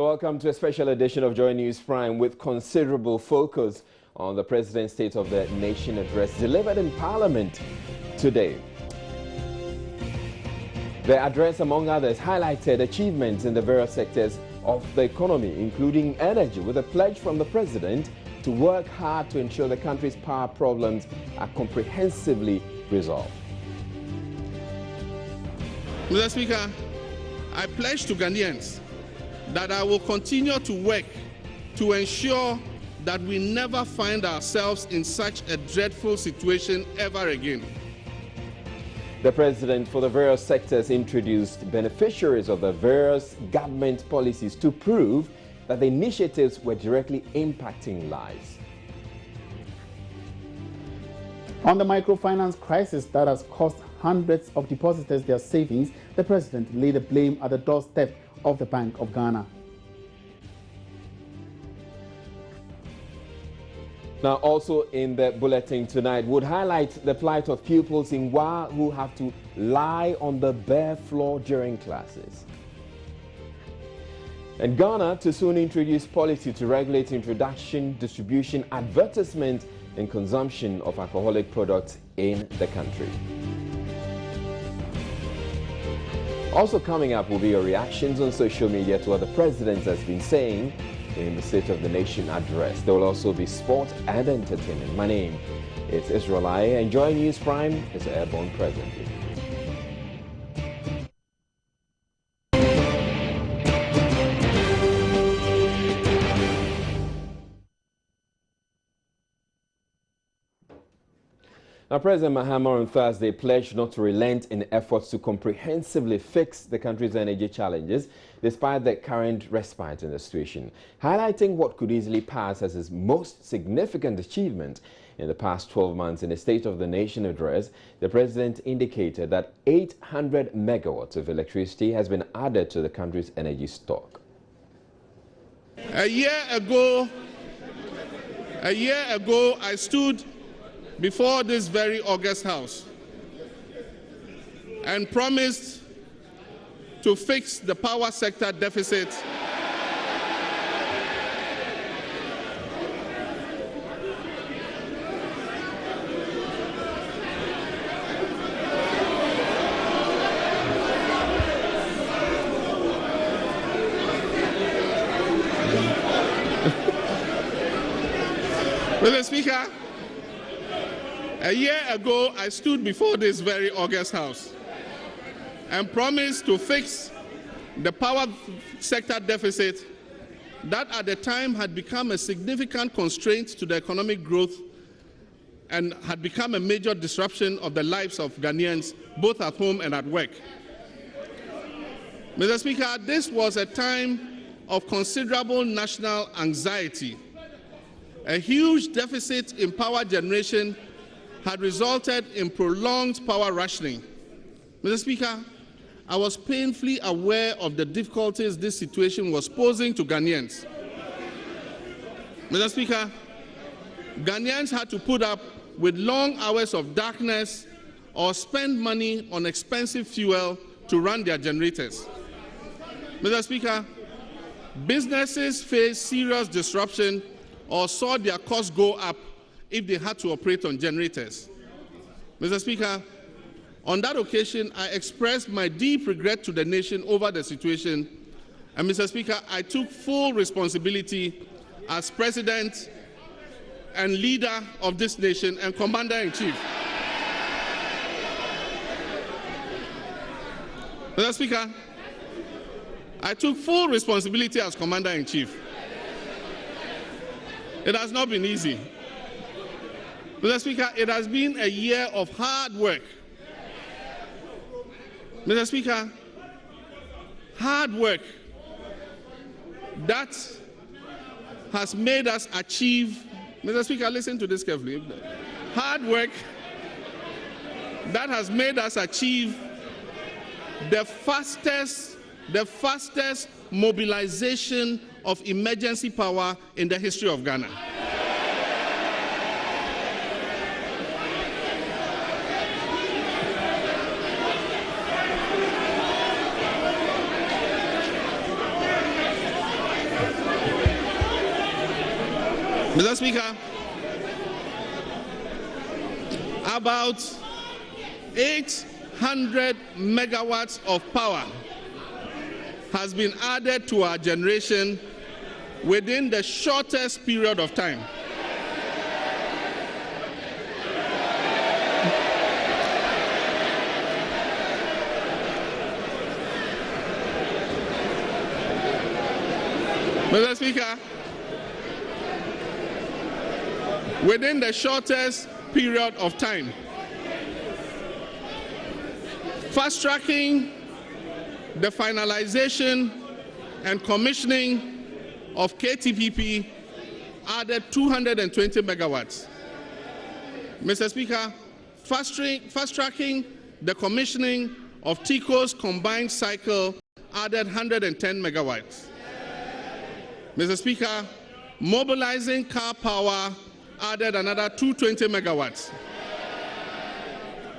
Welcome to a special edition of Joy News Prime with considerable focus on the President's State of the Nation address delivered in Parliament today. The address, among others, highlighted achievements in the various sectors of the economy, including energy, with a pledge from the President to work hard to ensure the country's power problems are comprehensively resolved. Mr. Speaker, I pledge to Ghanaians that I will continue to work to ensure that we never find ourselves in such a dreadful situation ever again. The President for the various sectors introduced beneficiaries of the various government policies to prove that the initiatives were directly impacting lives. On the microfinance crisis that has cost hundreds of depositors their savings, the President laid the blame at the doorstep of the Bank of Ghana. Now, also in the bulletin tonight, would highlight the plight of pupils in Wa who have to lie on the bare floor during classes. And Ghana to soon introduce policy to regulate introduction, distribution, advertisement, and consumption of alcoholic products in the country. Also coming up will be your reactions on social media to what the President has been saying in the State of the Nation address. There will also be sport and entertainment. My name is Israel Aye, and Joy News Prime is airborne presently. Now, President Mahama on Thursday pledged not to relent in efforts to comprehensively fix the country's energy challenges despite the current respite in the situation. Highlighting what could easily pass as his most significant achievement in the past 12 months in the State of the Nation address, the President indicated that 800 megawatts of electricity has been added to the country's energy stock. A year ago, I stood before this very august House and promised to fix the power sector deficit Mr. Speaker, a year ago, I stood before this very august House and promised to fix the power sector deficit that at the time had become a significant constraint to the economic growth and had become a major disruption of the lives of Ghanaians, both at home and at work. Mr. Speaker, this was a time of considerable national anxiety. A huge deficit in power generation had resulted in prolonged power rationing. Mr. Speaker, I was painfully aware of the difficulties this situation was posing to Ghanaians. Mr. Speaker, Ghanaians had to put up with long hours of darkness or spend money on expensive fuel to run their generators. Mr. Speaker, businesses faced serious disruption or saw their costs go up if they had to operate on generators. Mr. Speaker, on that occasion, I expressed my deep regret to the nation over the situation, and Mr. Speaker, I took full responsibility as President and leader of this nation and Commander-in-Chief. Mr. Speaker, I took full responsibility as Commander-in-Chief. It has not been easy. Mr. Speaker, it has been a year of hard work. Mr. Speaker, hard work that has made us achieve, Mr. Speaker, listen to this carefully. Hard work that has made us achieve the fastest mobilization of emergency power in the history of Ghana. Mr. Speaker, about 800 megawatts of power has been added to our generation within the shortest period of time. Mr. Speaker, within the shortest period of time, fast-tracking the finalization and commissioning of KTPP added 220 megawatts. Mr. Speaker, fast-tracking the commissioning of TICO's combined cycle added 110 megawatts. Mr. Speaker, mobilizing car power added another 220 megawatts.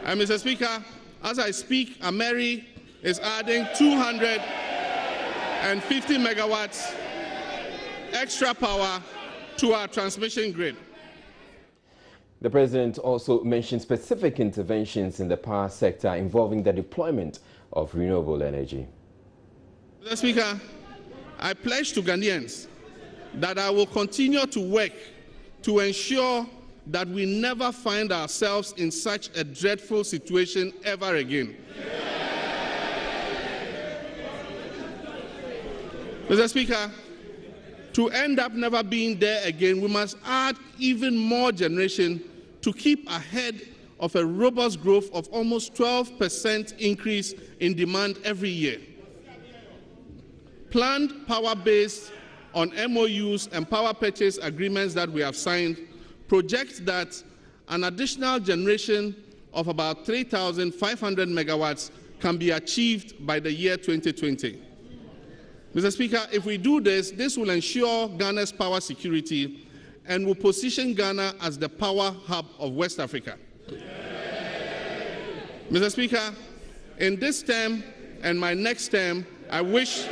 And Mr. Speaker, as I speak, Ameri is adding 250 megawatts extra power to our transmission grid. The President also mentioned specific interventions in the power sector involving the deployment of renewable energy. Mr. Speaker, I pledge to Ghanaians that I will continue to work to ensure that we never find ourselves in such a dreadful situation ever again. Mr. Speaker, to end up never being there again, we must add even more generation to keep ahead of a robust growth of almost 12% increase in demand every year. Planned power based on MOUs and power purchase agreements that we have signed project that an additional generation of about 3,500 megawatts can be achieved by the year 2020. Mr. Speaker, if we do this, this will ensure Ghana's power security and will position Ghana as the power hub of West Africa. Mr. Speaker, in this term and my next term, I wish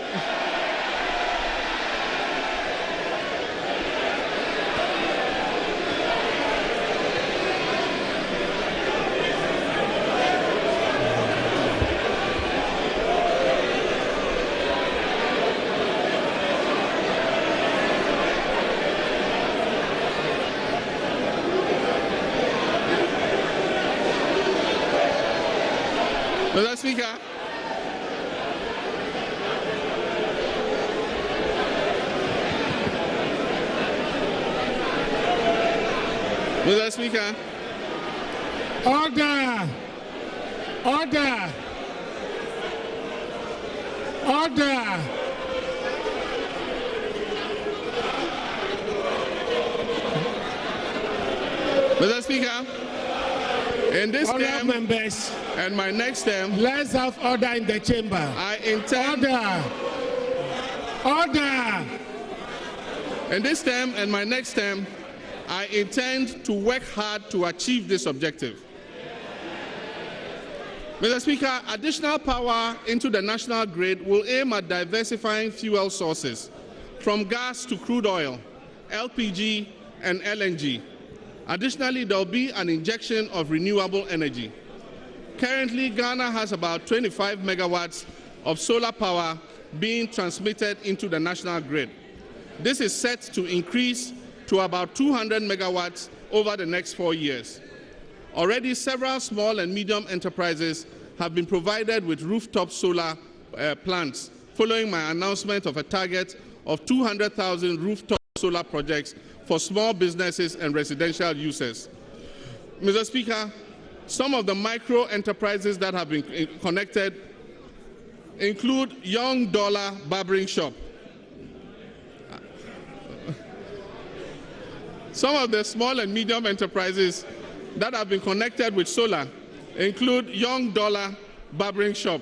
Mr. Speaker, Mr. Speaker, order, order, order. Mr. Speaker, in this term members and my next term, let's have order in the chamber. I intend order. In this term and my next term, I intend to work hard to achieve this objective. Mr. Speaker, additional power into the national grid will aim at diversifying fuel sources from gas to crude oil, LPG, and LNG. Additionally, there will be an injection of renewable energy. Currently, Ghana has about 25 megawatts of solar power being transmitted into the national grid. This is set to increase to about 200 megawatts over the next 4 years. Already, several small and medium enterprises have been provided with rooftop solar plants, following my announcement of a target of 200,000 rooftop solar projects for small businesses and residential users. Mr. Speaker, some of the micro enterprises that have been connected include Young Dollar Barbering Shop. Some of the small and medium enterprises that have been connected with solar include Young Dollar Barbering Shop.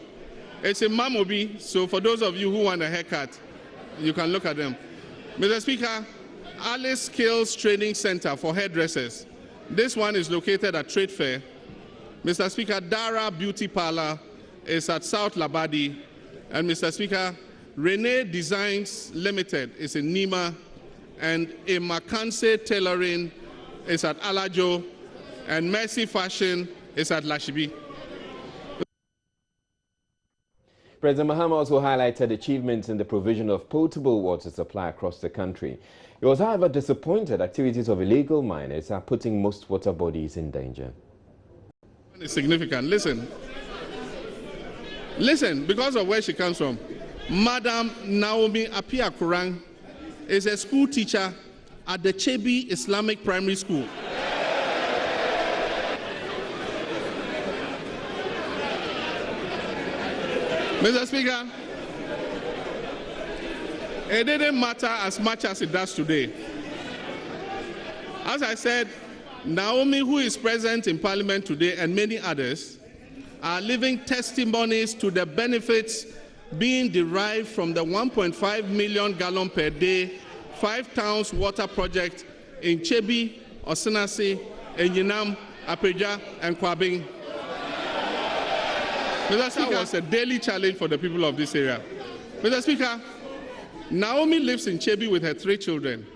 It's in Mamobi, so for those of you who want a haircut, you can look at them. Mr. Speaker, Alice Skills Training Center for hairdressers. This one is located at Trade Fair. Mr. Speaker, Dara Beauty Parlor is at South Labadi. And Mr. Speaker, Renee Designs Limited is in Nima. and Imakanse Tailoring is at Alajo, and Mercy Fashion is at Lashibi. President Mahama also highlighted achievements in the provision of potable water supply across the country. He was, however, disappointed activities of illegal miners are putting most water bodies in danger. It's significant. Listen, because of where she comes from. Madam Naomi Apia Kurang is a school teacher at the Chebi Islamic Primary School. Mr. Speaker, it didn't matter as much as it does today. As I said, Naomi, who is present in Parliament today, and many others, are living testimonies to the benefits being derived from the 1.5 million gallon per day 5 towns water project in Chebi, Osenase, Enyinam, Apeja, and Kwabing. Mr. Speaker, that was a daily challenge for the people of this area. Mr. Speaker, Naomi lives in Chebi with her 3 children,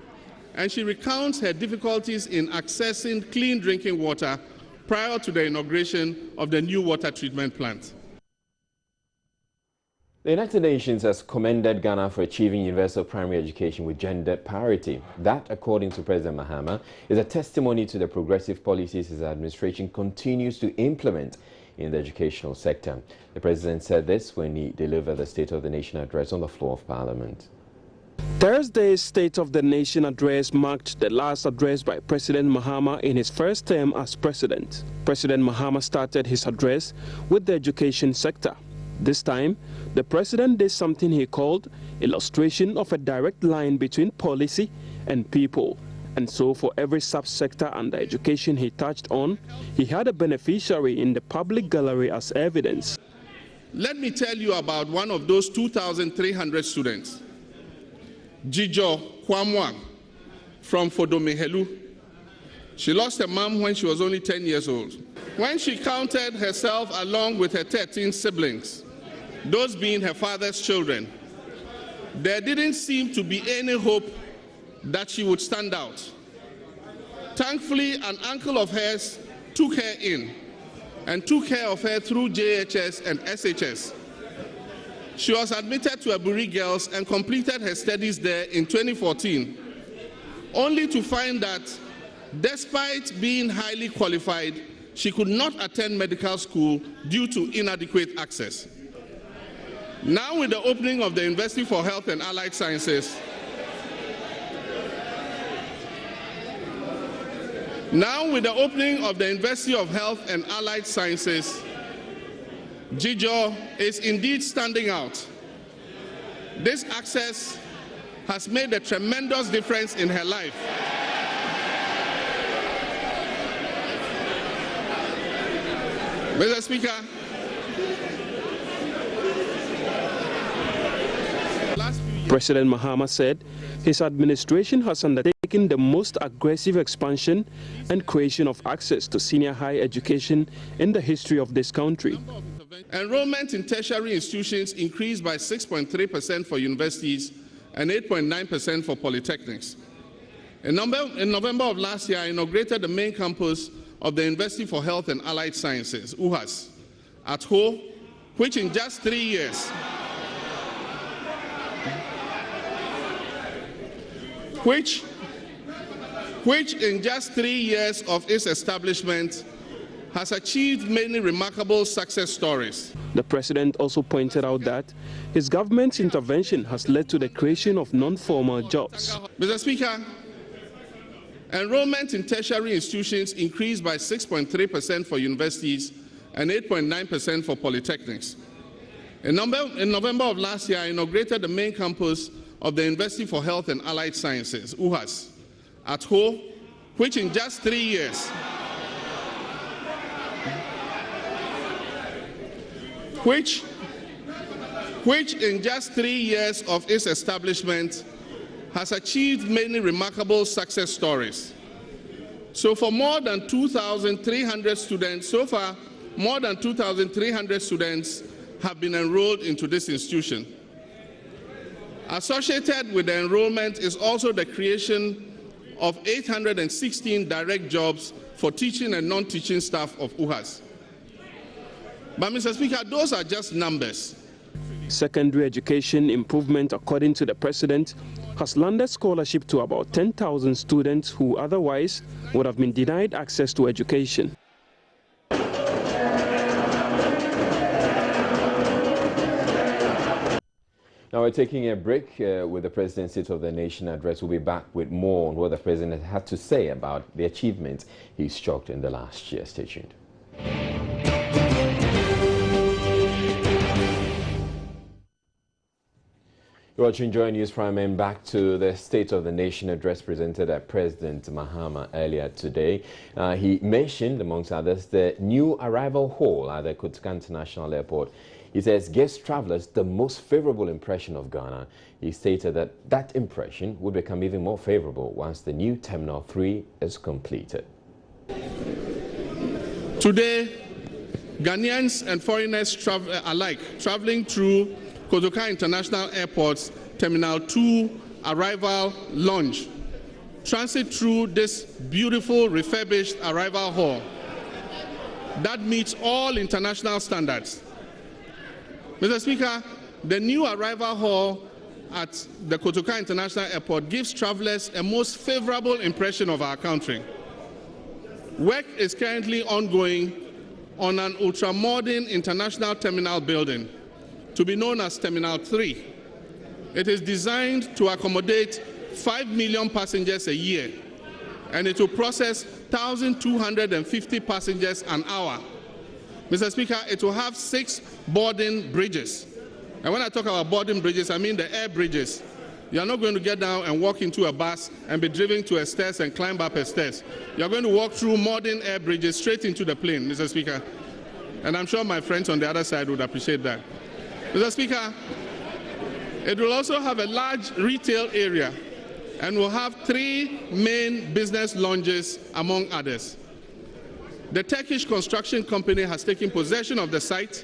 and she recounts her difficulties in accessing clean drinking water prior to the inauguration of the new water treatment plant. The United Nations has commended Ghana for achieving universal primary education with gender parity. That, according to President Mahama, is a testimony to the progressive policies his administration continues to implement in the educational sector. The President said this when he delivered the State of the Nation address on the floor of Parliament. Thursday's State of the Nation address marked the last address by President Mahama in his first term as president. President Mahama started his address with the education sector. This time, the president did something he called illustration of a direct line between policy and people. And so for every subsector under education he touched on, he had a beneficiary in the public gallery as evidence. Let me tell you about one of those 2,300 students, Jijo Kwamwa from Fodomehelu. She lost her mom when she was only 10 years old. When she counted herself along with her 13 siblings, those being her father's children, there didn't seem to be any hope that she would stand out. Thankfully, an uncle of hers took her in and took care of her through JHS and SHS. She was admitted to Aburi Girls and completed her studies there in 2014, only to find that despite being highly qualified, she could not attend medical school due to inadequate access. Now, with the opening of the University for Health and Allied Sciences, Jijo is indeed standing out. This access has made a tremendous difference in her life. Mr. Speaker, President Mahama said his administration has undertaken the most aggressive expansion and creation of access to senior higher education in the history of this country. Enrollment in tertiary institutions increased by 6.3% for universities and 8.9% for polytechnics. In November of last year, I inaugurated the main campus of the University for Health and Allied Sciences, UHAS, at Ho, which in just 3 years of its establishment has achieved many remarkable success stories. The president also pointed out that his government's intervention has led to the creation of non-formal jobs. Mr. Speaker, enrollment in tertiary institutions increased by 6.3% for universities and 8.9% for polytechnics. In November of last year, I inaugurated the main campus of the University for Health and Allied Sciences, UHAS, at Ho, which in just 3 years of its establishment has achieved many remarkable success stories. So far, more than 2,300 students have been enrolled into this institution. Associated with the enrollment is also the creation of 816 direct jobs for teaching and non-teaching staff of UHAS. But, Mr. Speaker, those are just numbers. Secondary education improvement, according to the president, has landed scholarship to about 10,000 students who otherwise would have been denied access to education. Now we're taking a break with the President's State of the Nation address. We'll be back with more on what the President had to say about the achievements he struck in the last year. Stay tuned. You're watching Joy News Prime, and back to the State of the Nation address presented by President Mahama earlier today. He mentioned, amongst others, the new arrival hall at the Kotoka International Airport. He says gives travelers the most favorable impression of Ghana. He stated that that impression would become even more favorable once the new Terminal 3 is completed. Today, Ghanaians and foreigners alike traveling through Kotoka International Airport's Terminal 2 arrival lounge transit through this beautiful refurbished arrival hall that meets all international standards. Mr. Speaker, the new arrival hall at the Kotoka International Airport gives travelers a most favorable impression of our country. Work is currently ongoing on an ultra-modern international terminal building to be known as Terminal 3. It is designed to accommodate 5 million passengers a year, and it will process 1,250 passengers an hour. Mr. Speaker, it will have 6 boarding bridges. And when I talk about boarding bridges, I mean the air bridges. You are not going to get down and walk into a bus and be driven to a stairs and climb up a stairs. You are going to walk through modern air bridges straight into the plane, Mr. Speaker. And I'm sure my friends on the other side would appreciate that. Mr. Speaker, it will also have a large retail area and will have 3 main business lounges, among others. The Turkish construction company has taken possession of the site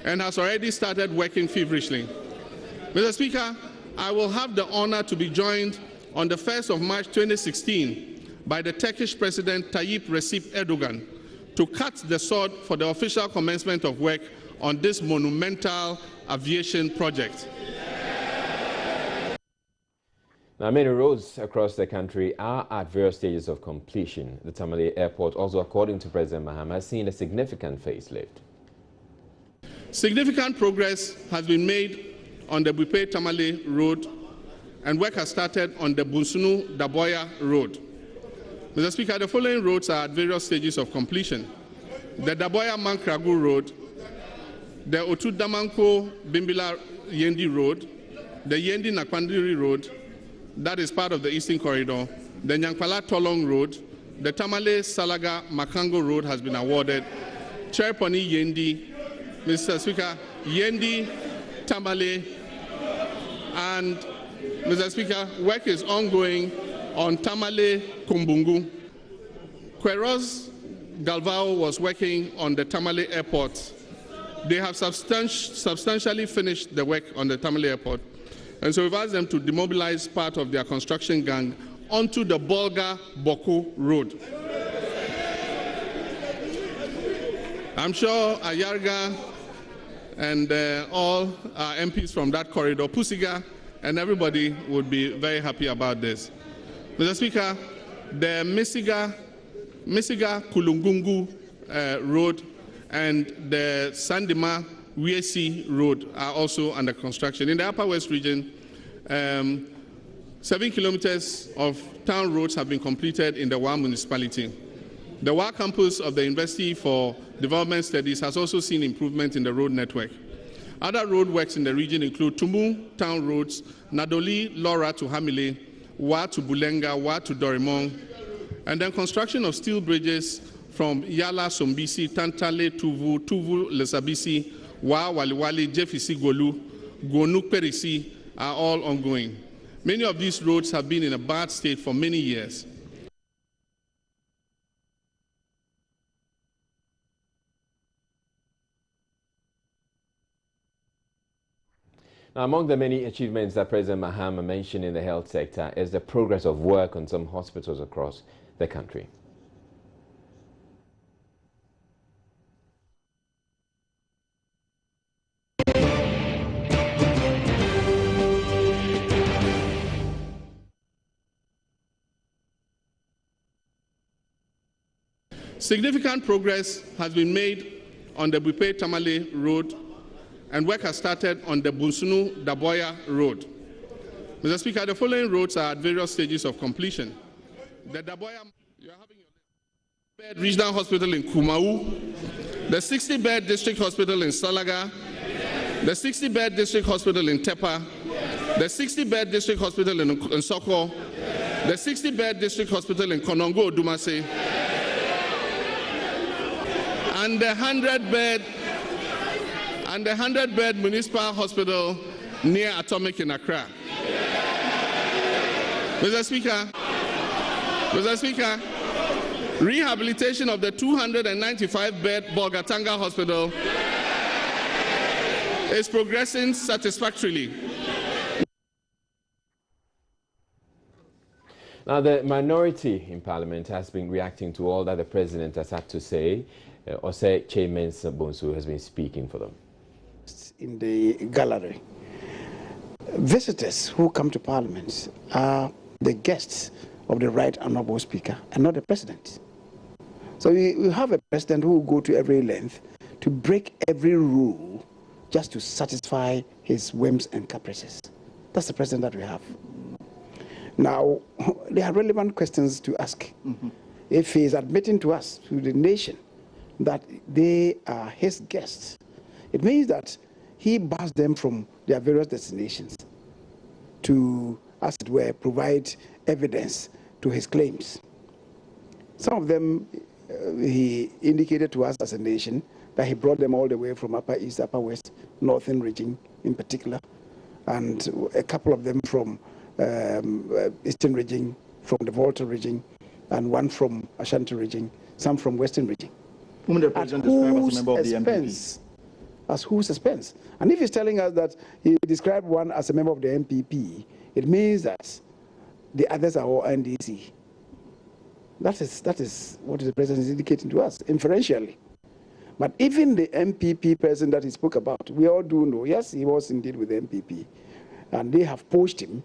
and has already started working feverishly. Mr. Speaker, I will have the honor to be joined on the 1st of March 2016 by the Turkish President Tayyip Recep Erdogan to cut the sword for the official commencement of work on this monumental aviation project. Now, many roads across the country are at various stages of completion. The Tamale Airport, also according to President Mahama, has seen a significant facelift. Significant progress has been made on the Bupe-Tamale Road, and work has started on the Bunsunu-Daboya Road. Mr. Speaker, the following roads are at various stages of completion: the Daboya-Mankragu Road, the Otu-Damanko-Bimbila-Yendi Road, the Yendi-Nakwandiri Road, that is part of the Eastern Corridor, the Nyankpala-Tolong Road, the Tamale-Salaga-Makango Road has been awarded, Cherponi-Yendi, Mr. Speaker, Yendi, Tamale, and Mr. Speaker, work is ongoing on Tamale-Kumbungu. Queiroz Galvao was working on the Tamale Airport. They have substantially finished the work on the Tamale Airport. And so we've asked them to demobilize part of their construction gang onto the Bolga-Boko Road. I'm sure Ayarga and all our MPs from that corridor, Pusiga, and everybody would be very happy about this. Mr. Speaker, the Misiga-Kulungungu Road and the Sandima Wiesi Road are also under construction. In the Upper West region, 7 kilometers of town roads have been completed in the Wa municipality. The Wa campus of the University for Development Studies has also seen improvement in the road network. Other road works in the region include Tumu town roads, Nadoli, Laura to Hamile, Wa to Bulenga, Wa to Dorimong, and then construction of steel bridges from Yala, Sombisi, Tantale, Tuvu, Tuvu, Lesabisi, Wa, Waliwali, Jefisi, Golu, Gonuk, Perisi are all ongoing. Many of these roads have been in a bad state for many years. Among the many achievements that President Mahama mentioned in the health sector is the progress of work on some hospitals across the country. Significant progress has been made on the Bupe-Tamale Road, and work has started on the Bunsunu-Daboya Road. Mr. Speaker, the following roads are at various stages of completion. The Daboya, you are having your bed regional hospital in Kumau, the 60-bed district hospital in Salaga, the 60-bed district hospital in Tepa, the 60-bed district hospital in Soko, the 60-bed district hospital in Konongo, Dumase, and the 100-bed municipal hospital near Atomic in Accra. Mr. Speaker, rehabilitation of the 295-bed Bolgatanga Hospital is progressing satisfactorily. Now, the minority in Parliament has been reacting to all that the President has had to say. Osei Bonsu has been speaking for them. In the gallery, visitors who come to Parliament are the guests of the Right Honourable Speaker and not the President. So you have a President who will go to every length to break every rule just to satisfy his whims and caprices. That's the President that we have. Now, there are relevant questions to ask. If he is admitting to us, to the nation, that they are his guests, it means that he bars them from their various destinations to, as it were, provide evidence to his claims. Some of them he indicated to us as a nation that he brought them all the way from Upper East, Upper West, Northern region in particular, and a couple of them from Eastern region, from the Volta region, and one from Ashanti region, some from Western region. Whom the President described as a member of the MPP. As whose expense? And if he's telling us that he described one as a member of the MPP, it means that the others are all NDC. That is what the President is indicating to us, inferentially. But even the MPP president that he spoke about, we all do know, yes, he was indeed with the MPP. And they have poached him,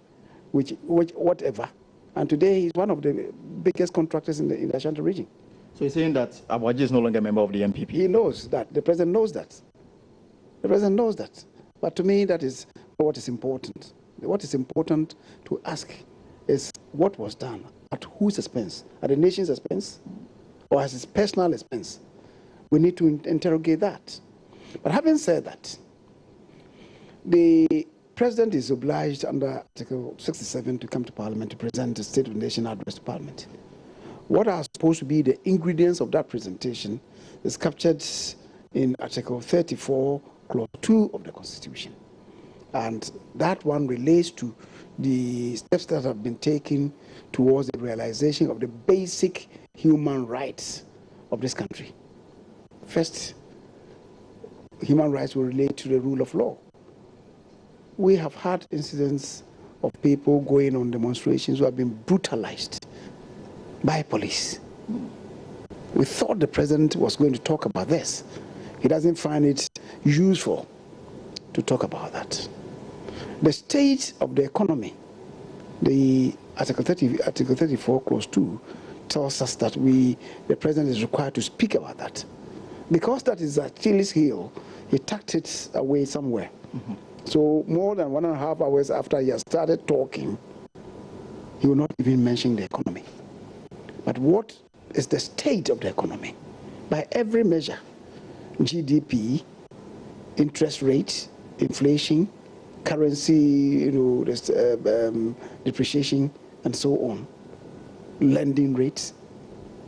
which whatever. And today he's one of the biggest contractors in the Ashanti region. So he's saying that Abuaji is no longer a member of the MPP? He knows that. The President knows that. The President knows that. But to me, that is what is important. What is important to ask is what was done, at whose expense? At the nation's expense? Or at his personal expense? We need to interrogate that. But having said that, the President is obliged under Article 67 to come to Parliament to present the State of the Nation address to Parliament. What are supposed to be the ingredients of that presentation is captured in Article 34, Clause 2 of the Constitution. And that one relates to the steps that have been taken towards the realization of the basic human rights of this country. First, human rights will relate to the rule of law. We have had incidents of people going on demonstrations who have been brutalized by police. We thought the President was going to talk about this. He doesn't find it useful to talk about that. The state of the economy, the Article 34, Clause 2, tells us that the President is required to speak about that. Because that is Achilles' heel, he tucked it away somewhere. So more than 1.5 hours after he has started talking, he will not even mention the economy. But what is the state of the economy? By every measure, GDP, interest rate, inflation, currency, depreciation, and so on, lending rates,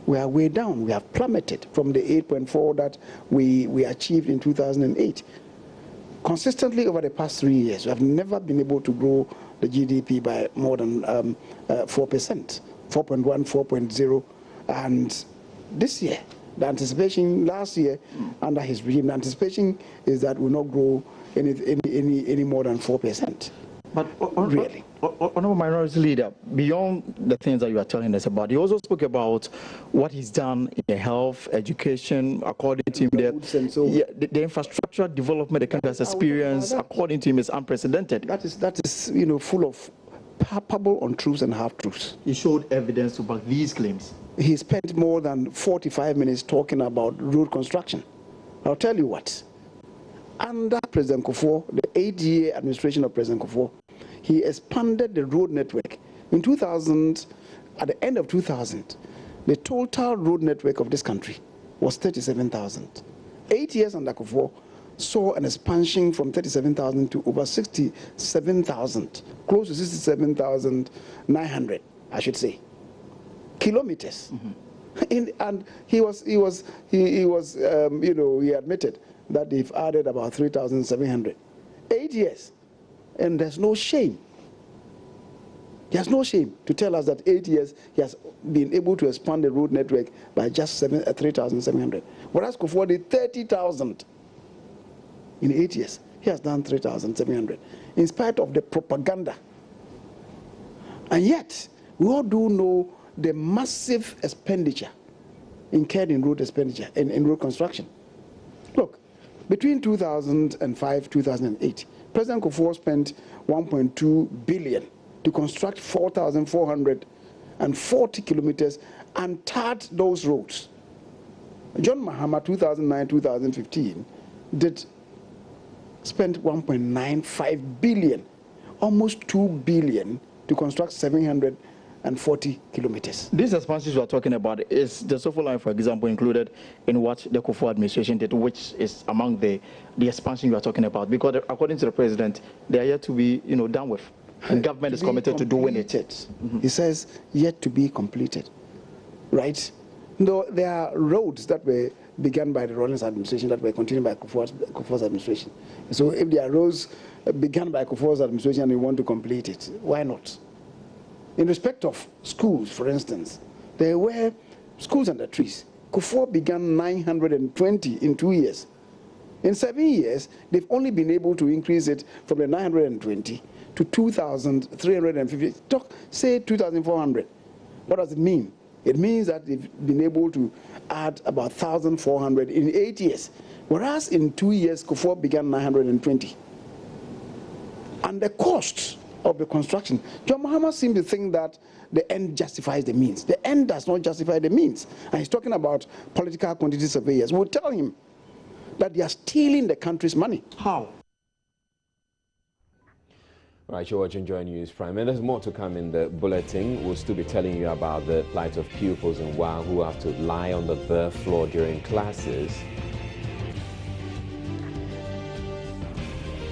we are way down. We have plummeted from the 8.4 that we achieved in 2008. Consistently over the past 3 years, we have never been able to grow the GDP by more than 4%, 4.1, 4.0. And this year, the anticipation last year under his regime, the anticipation is that we'll not grow any more than 4%. But really. Honorable Minority Leader, beyond the things that you are telling us about, he also spoke about what he's done in the health, education, according to him, the infrastructure development the country has experienced, according to him, is unprecedented. That is full of palpable untruths and half-truths. He showed evidence to back these claims. He spent more than 45 minutes talking about road construction. I'll tell you what. Under President Kufuor, the 8-year administration of President Kufuor, he expanded the road network. In 2000, at the end of 2000, the total road network of this country was 37,000. 8 years under Kufuor saw an expansion from 37,000 to over 67,000, close to 67,900, I should say, kilometers. And he admitted that they've added about 3,700. 8 years. And there's no shame. There's no shame to tell us that 8 years he has been able to expand the road network by just 3,700. Whereas Kufuor did 30,000 in 8 years. He has done 3,700 in spite of the propaganda. And yet, we all do know the massive expenditure incurred in road expenditure, in road construction. Look, between 2005 2008, President Kufuor spent 1.2 billion to construct 4,440 kilometers and tarred those roads. John Mahama, 2009-2015, did spend 1.95 billion, almost 2 billion, to construct 740 kilometers. These expansions we are talking about, is the Sofo line, for example, included in what the Kufuor administration did, which is among the expansion you are talking about? Because according to the president, they are yet to be done with. And government is committed to doing it. He says yet to be completed, right? No, there are roads that were begun by the Rawlings administration that were continued by Kufuor's administration. So if there are roads begun by Kufuor's administration and we want to complete it, why not? In respect of schools, for instance, there were schools under trees. Kufuor began 920 in 2 years. In 7 years, they've only been able to increase it from the 920 to 2,350. Say 2,400. What does it mean? It means that they've been able to add about 1,400 in 8 years. Whereas in 2 years, Kufuor began 920. And the cost of the construction, John Mahama seems to think that the end justifies the means. The end does not justify the means. And he's talking about political quantity surveyors. We'll tell him that they are stealing the country's money. How? Right, you're watching Joy News Prime, and there's more to come in the bulletin. We'll still be telling you about the plight of pupils in WA who have to lie on the bare floor during classes.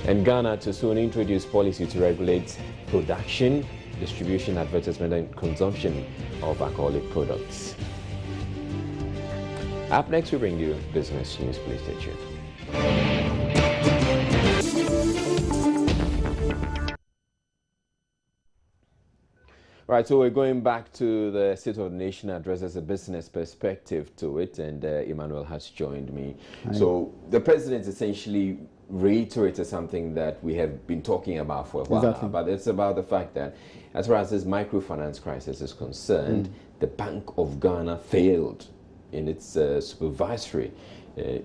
And Ghana to soon introduce policy to regulate production, distribution, advertisement and consumption of alcoholic products. Up next, we bring you business news. Please stay tuned. Right, so we're going back to the State of the Nation address as a business perspective to it, and Emmanuel has joined me. Hi. So the president essentially reiterated something that we have been talking about for a while now, but it's about the fact that as far as this microfinance crisis is concerned, the Bank of Ghana failed in its supervisory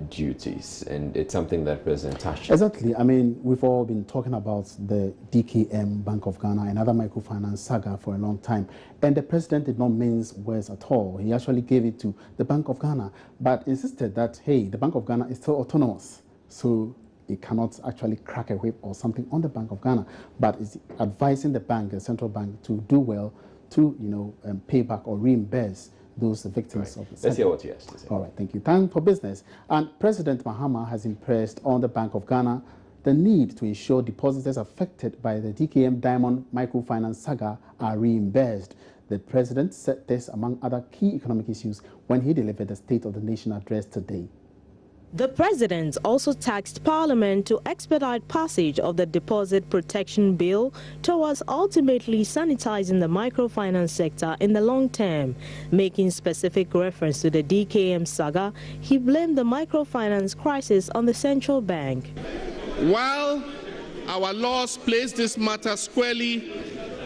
duties, and it's something that President touched. Exactly. I mean, we've all been talking about the DKM, Bank of Ghana, and other microfinance saga for a long time, and the president did not mince words at all. He actually gave it to the Bank of Ghana, but insisted that, hey, the Bank of Ghana is still autonomous, so it cannot actually crack a whip or something on the Bank of Ghana, but it's advising the bank, the central bank, to do well to, pay back or reimburse those victims of the. Let's hear what he has to say. All right, thank you. Time for business. And President Mahama has impressed on the Bank of Ghana the need to ensure depositors affected by the DKM Diamond Microfinance saga are reimbursed. The president said this among other key economic issues when he delivered the State of the Nation address today. The president also tasked Parliament to expedite passage of the Deposit Protection Bill towards ultimately sanitizing the microfinance sector in the long term. Making specific reference to the DKM saga, he blamed the microfinance crisis on the central bank. While our laws place this matter squarely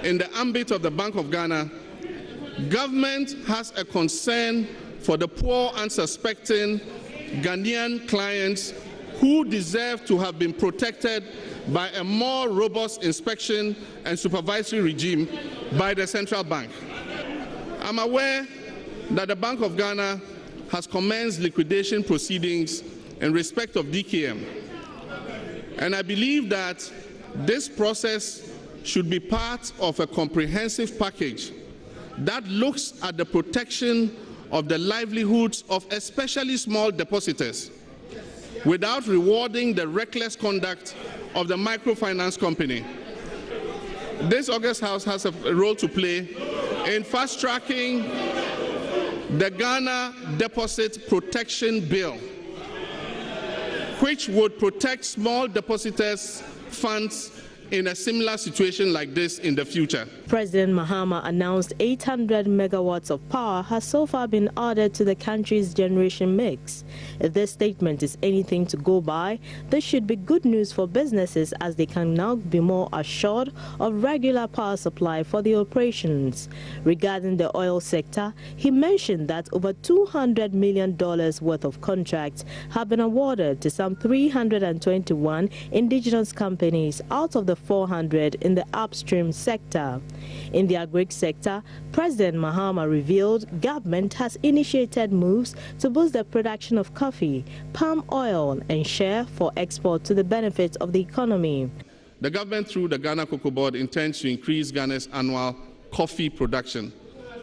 in the ambit of the Bank of Ghana, government has a concern for the poor and suspecting Ghanaian clients who deserve to have been protected by a more robust inspection and supervisory regime by the central bank. I'm aware that the Bank of Ghana has commenced liquidation proceedings in respect of DKM, and I believe that this process should be part of a comprehensive package that looks at the protection of the livelihoods of especially small depositors without rewarding the reckless conduct of the microfinance company. This August House has a role to play in fast-tracking the Ghana Deposit Protection Bill, which would protect small depositors' funds in a similar situation like this in the future. President Mahama announced 800 megawatts of power has so far been added to the country's generation mix. If this statement is anything to go by, this should be good news for businesses, as they can now be more assured of regular power supply for the operations. Regarding the oil sector, he mentioned that over $200 million worth of contracts have been awarded to some 321 indigenous companies out of the 400 in the upstream sector. In the agri sector, President Mahama revealed government has initiated moves to boost the production of coffee, palm oil and share for export to the benefit of the economy. The government, through the Ghana Cocoa Board, intends to increase Ghana's annual coffee production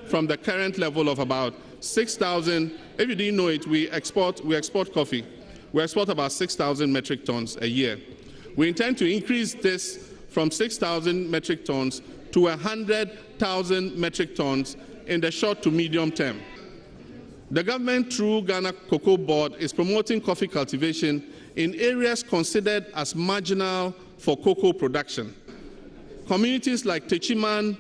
from the current level of about 6,000. If you didn't know it, we export coffee. We export about 6,000 metric tons a year. We intend to increase this from 6,000 metric tons to 100,000 metric tons in the short to medium term. The government, through Ghana Cocoa Board, is promoting coffee cultivation in areas considered as marginal for cocoa production. Communities like Techiman,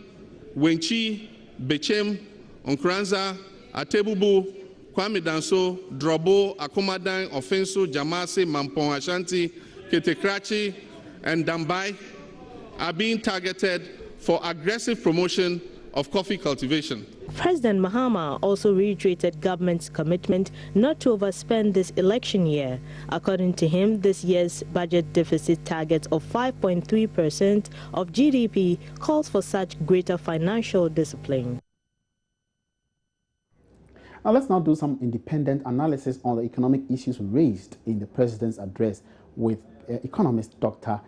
Wenchi, Bechem, Onkranza, Atebubu, Kwame Danso, Drobo, Akomadan, Offenso, Jamase, Mampong, Ashanti, Ketekrachi, and Dambai are being targeted for aggressive promotion of coffee cultivation. President Mahama also reiterated government's commitment not to overspend this election year. According to him, this year's budget deficit target of 5.3% of GDP calls for such greater financial discipline. Now let's now do some independent analysis on the economic issues raised in the president's address with economist Dr.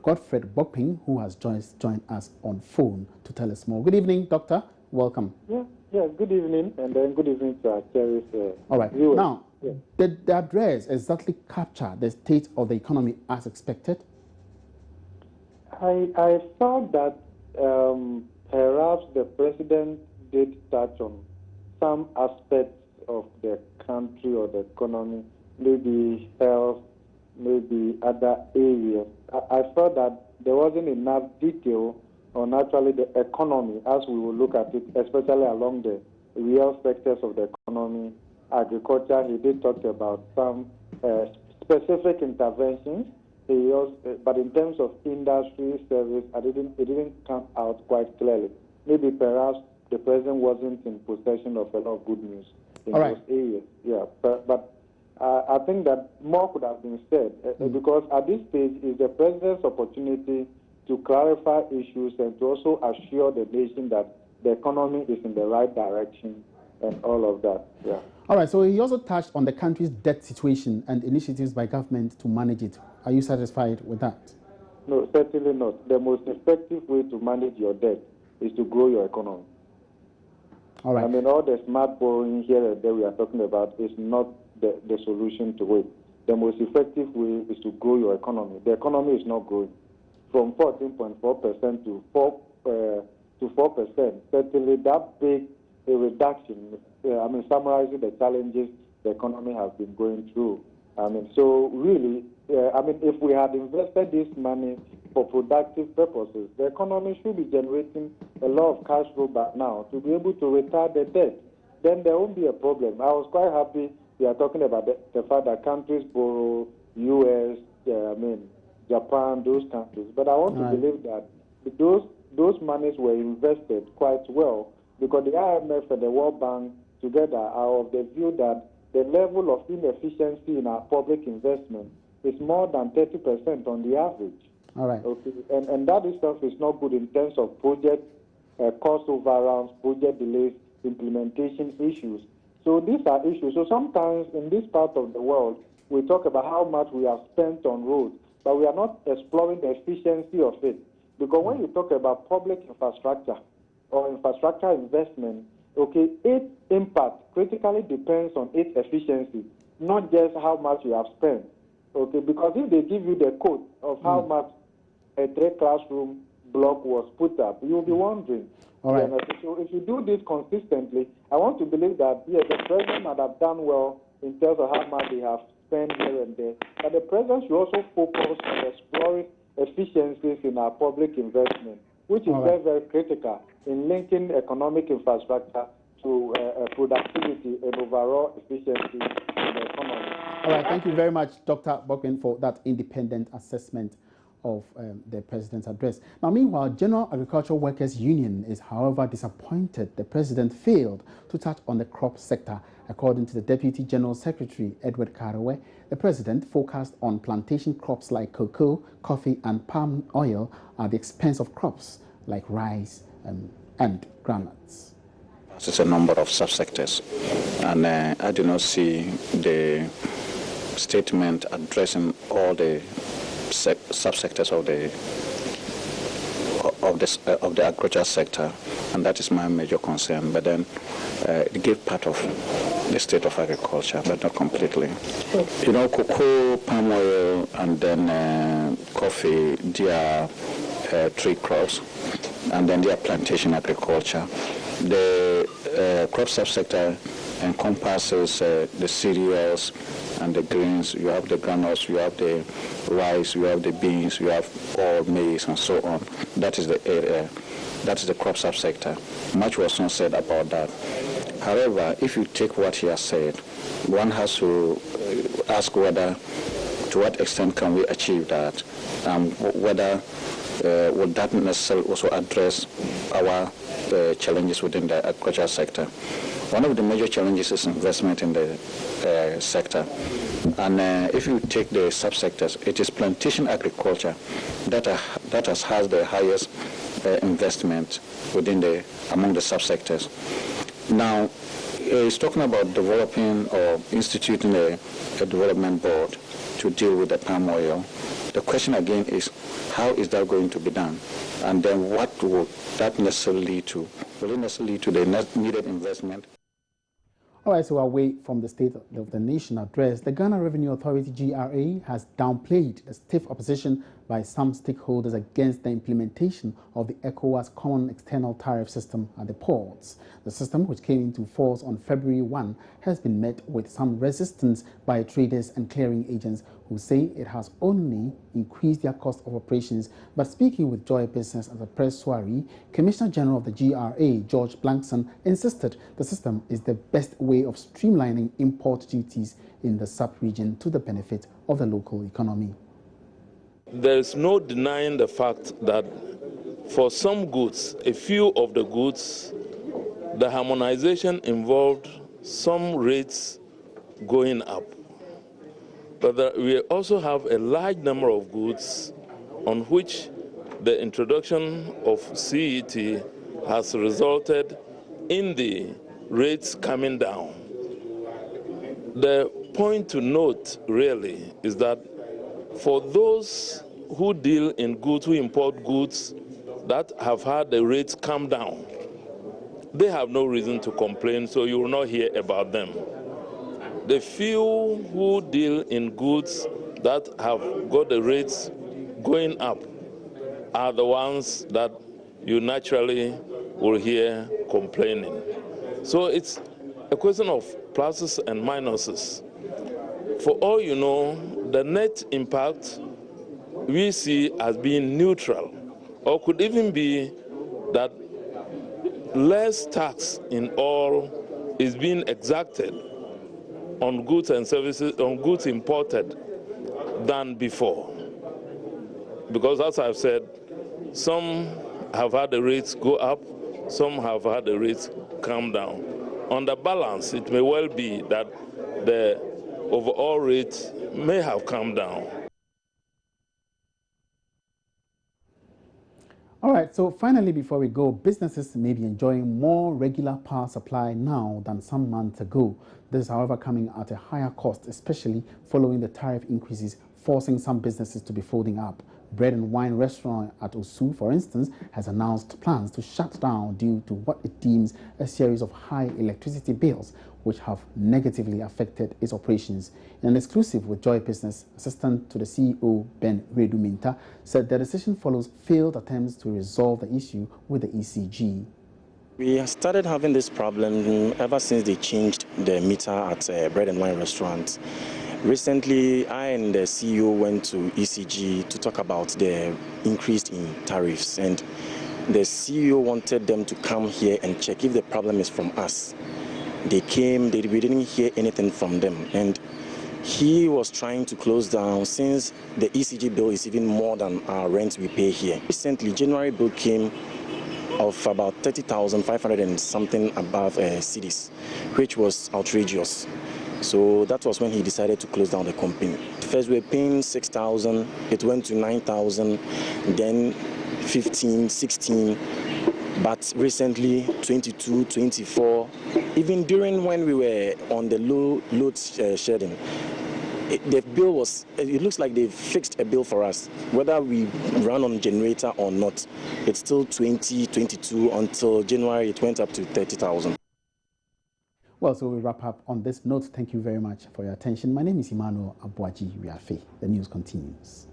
Godfred Bokping, who has joined us on phone to tell us more. Good evening, Doctor. Welcome. Yeah, good evening, and then good evening to our cherished all right. viewers. Now, did the address exactly capture the state of the economy as expected? I thought that perhaps the president did touch on some aspects of the country or the economy, maybe health, maybe other areas. I thought that there wasn't enough detail on actually the economy as we will look at it, especially along the real sectors of the economy. Agriculture, he did talk about some specific interventions. He also, but in terms of industry, service, it didn't come out quite clearly. Maybe perhaps the president wasn't in possession of a lot of good news in those areas. Yeah, but I think that more could have been said because at this stage is the president's opportunity to clarify issues and to also assure the nation that the economy is in the right direction and all of that. Yeah. All right. So he also touched on the country's debt situation and initiatives by government to manage it. Are you satisfied with that? No, certainly not. The most effective way to manage your debt is to grow your economy. All right. I mean, all the smart borrowing here and there we are talking about is not the solution to it. The most effective way is to grow your economy. The economy is not growing. From 14.4% to 4%, certainly that big a reduction. I mean, summarizing the challenges the economy has been going through. I mean, so really, I mean, if we had invested this money for productive purposes, the economy should be generating a lot of cash flow back now to be able to retire the debt. Then there won't be a problem. I was quite happy we are talking about the fact that countries borrow, U.S., Japan, those countries. But I want to believe that those monies were invested quite well, because the IMF and the World Bank together are of the view that the level of inefficiency in our public investment is more than 30% on the average. All right. Okay. And that itself is not good in terms of project cost overruns, project delays, implementation issues. So these are issues. So sometimes in this part of the world, we talk about how much we have spent on roads, but we are not exploring the efficiency of it. Because when you talk about public infrastructure or infrastructure investment, okay, its impact critically depends on its efficiency, not just how much you have spent. Okay, because if they give you the code of how much a 3-classroom block was put up, you'll be wondering. All right. So if you do this consistently, I want to believe that, yes, the president might have done well in terms of how much they have spent here and there, but the president should also focus on exploring efficiencies in our public investment, which is very, very critical in linking economic infrastructure to productivity and overall efficiency in the economy. All right, thank you very much, Dr. Bokwen, for that independent assessment of the president's address. Now, meanwhile, General Agricultural Workers Union is, however, disappointed the president failed to touch on the crop sector. According to the Deputy General Secretary, Edward Karewe, the president focused on plantation crops like cocoa, coffee, and palm oil at the expense of crops like rice and groundnuts. It's a number of subsectors, and I do not see the statement addressing all the subsectors of the agriculture sector, and that is my major concern. But then it gave part of the state of agriculture, but not completely. You know, cocoa, palm oil, and then coffee, they are tree crops, and then they are plantation agriculture. The crop subsector encompasses the cereals and the grains. You have the granules, you have the rice, you have the beans, you have all maize and so on. That is the area. That is the crop subsector. Much was not said about that. However, if you take what he has said, one has to ask whether, to what extent can we achieve that, whether would that necessarily also address our challenges within the agricultural sector. One of the major challenges is investment in the sector. And if you take the subsectors, it is plantation agriculture that has the highest investment among the subsectors. Now, he's talking about developing or instituting a development board to deal with the palm oil. The question again is, how is that going to be done? And then what will that necessarily lead to? Will it necessarily lead to the needed investment? All right, so away from the State of the Nation address, the Ghana Revenue Authority, GRA, has downplayed the stiff opposition by some stakeholders against the implementation of the ECOWAS Common External Tariff System at the ports. The system, which came into force on February 1, has been met with some resistance by traders and clearing agents who say it has only increased their cost of operations. But speaking with Joy Business at a press soiree, Commissioner General of the GRA, George Blankson, insisted the system is the best way of streamlining import duties in the sub-region to the benefit of the local economy. There is no denying the fact that for some goods, a few of the goods, the harmonization involved some rates going up. But we also have a large number of goods on which the introduction of CET has resulted in the rates coming down. The point to note really is that for those who deal in goods, who import goods that have had the rates come down, they have no reason to complain, so you will not hear about them. The few who deal in goods that have got the rates going up are the ones that you naturally will hear complaining. So it's a question of pluses and minuses. For all you know, the net impact we see as being neutral, or could even be that less tax in all is being exacted on goods and services, on goods imported than before. Because as I've said, some have had the rates go up, some have had the rates come down. On the balance, it may well be that the overall rate may have come down. All right, so finally, before we go, businesses may be enjoying more regular power supply now than some months ago. This is, however, coming at a higher cost, especially following the tariff increases, forcing some businesses to be folding up. Bread and Wine restaurant at Osu, for instance, has announced plans to shut down due to what it deems a series of high electricity bills, which have negatively affected its operations. In an exclusive with Joy Business, assistant to the CEO, Ben Redu-Minta, said the decision follows failed attempts to resolve the issue with the ECG. We have started having this problem ever since they changed the meter at Bread and Wine restaurant. Recently, I and the CEO went to ECG to talk about the increase in tariffs, and the CEO wanted them to come here and check if the problem is from us. They came, we didn't hear anything from them, and he was trying to close down since the ECG bill is even more than our rent we pay here. Recently, January bill came of about 30,500 and something above cedis, which was outrageous. So that was when he decided to close down the company. First we were paying 6,000, it went to 9,000, then 15, 16, but recently 22, 24. Even during when we were on the load shedding, the bill was, it looks like they fixed a bill for us. Whether we run on generator or not, it's still 20, 22, until January it went up to 30,000. Well, so we wrap up on this note. Thank you very much for your attention. My name is Emmanuel Abuaji Riafe. The news continues.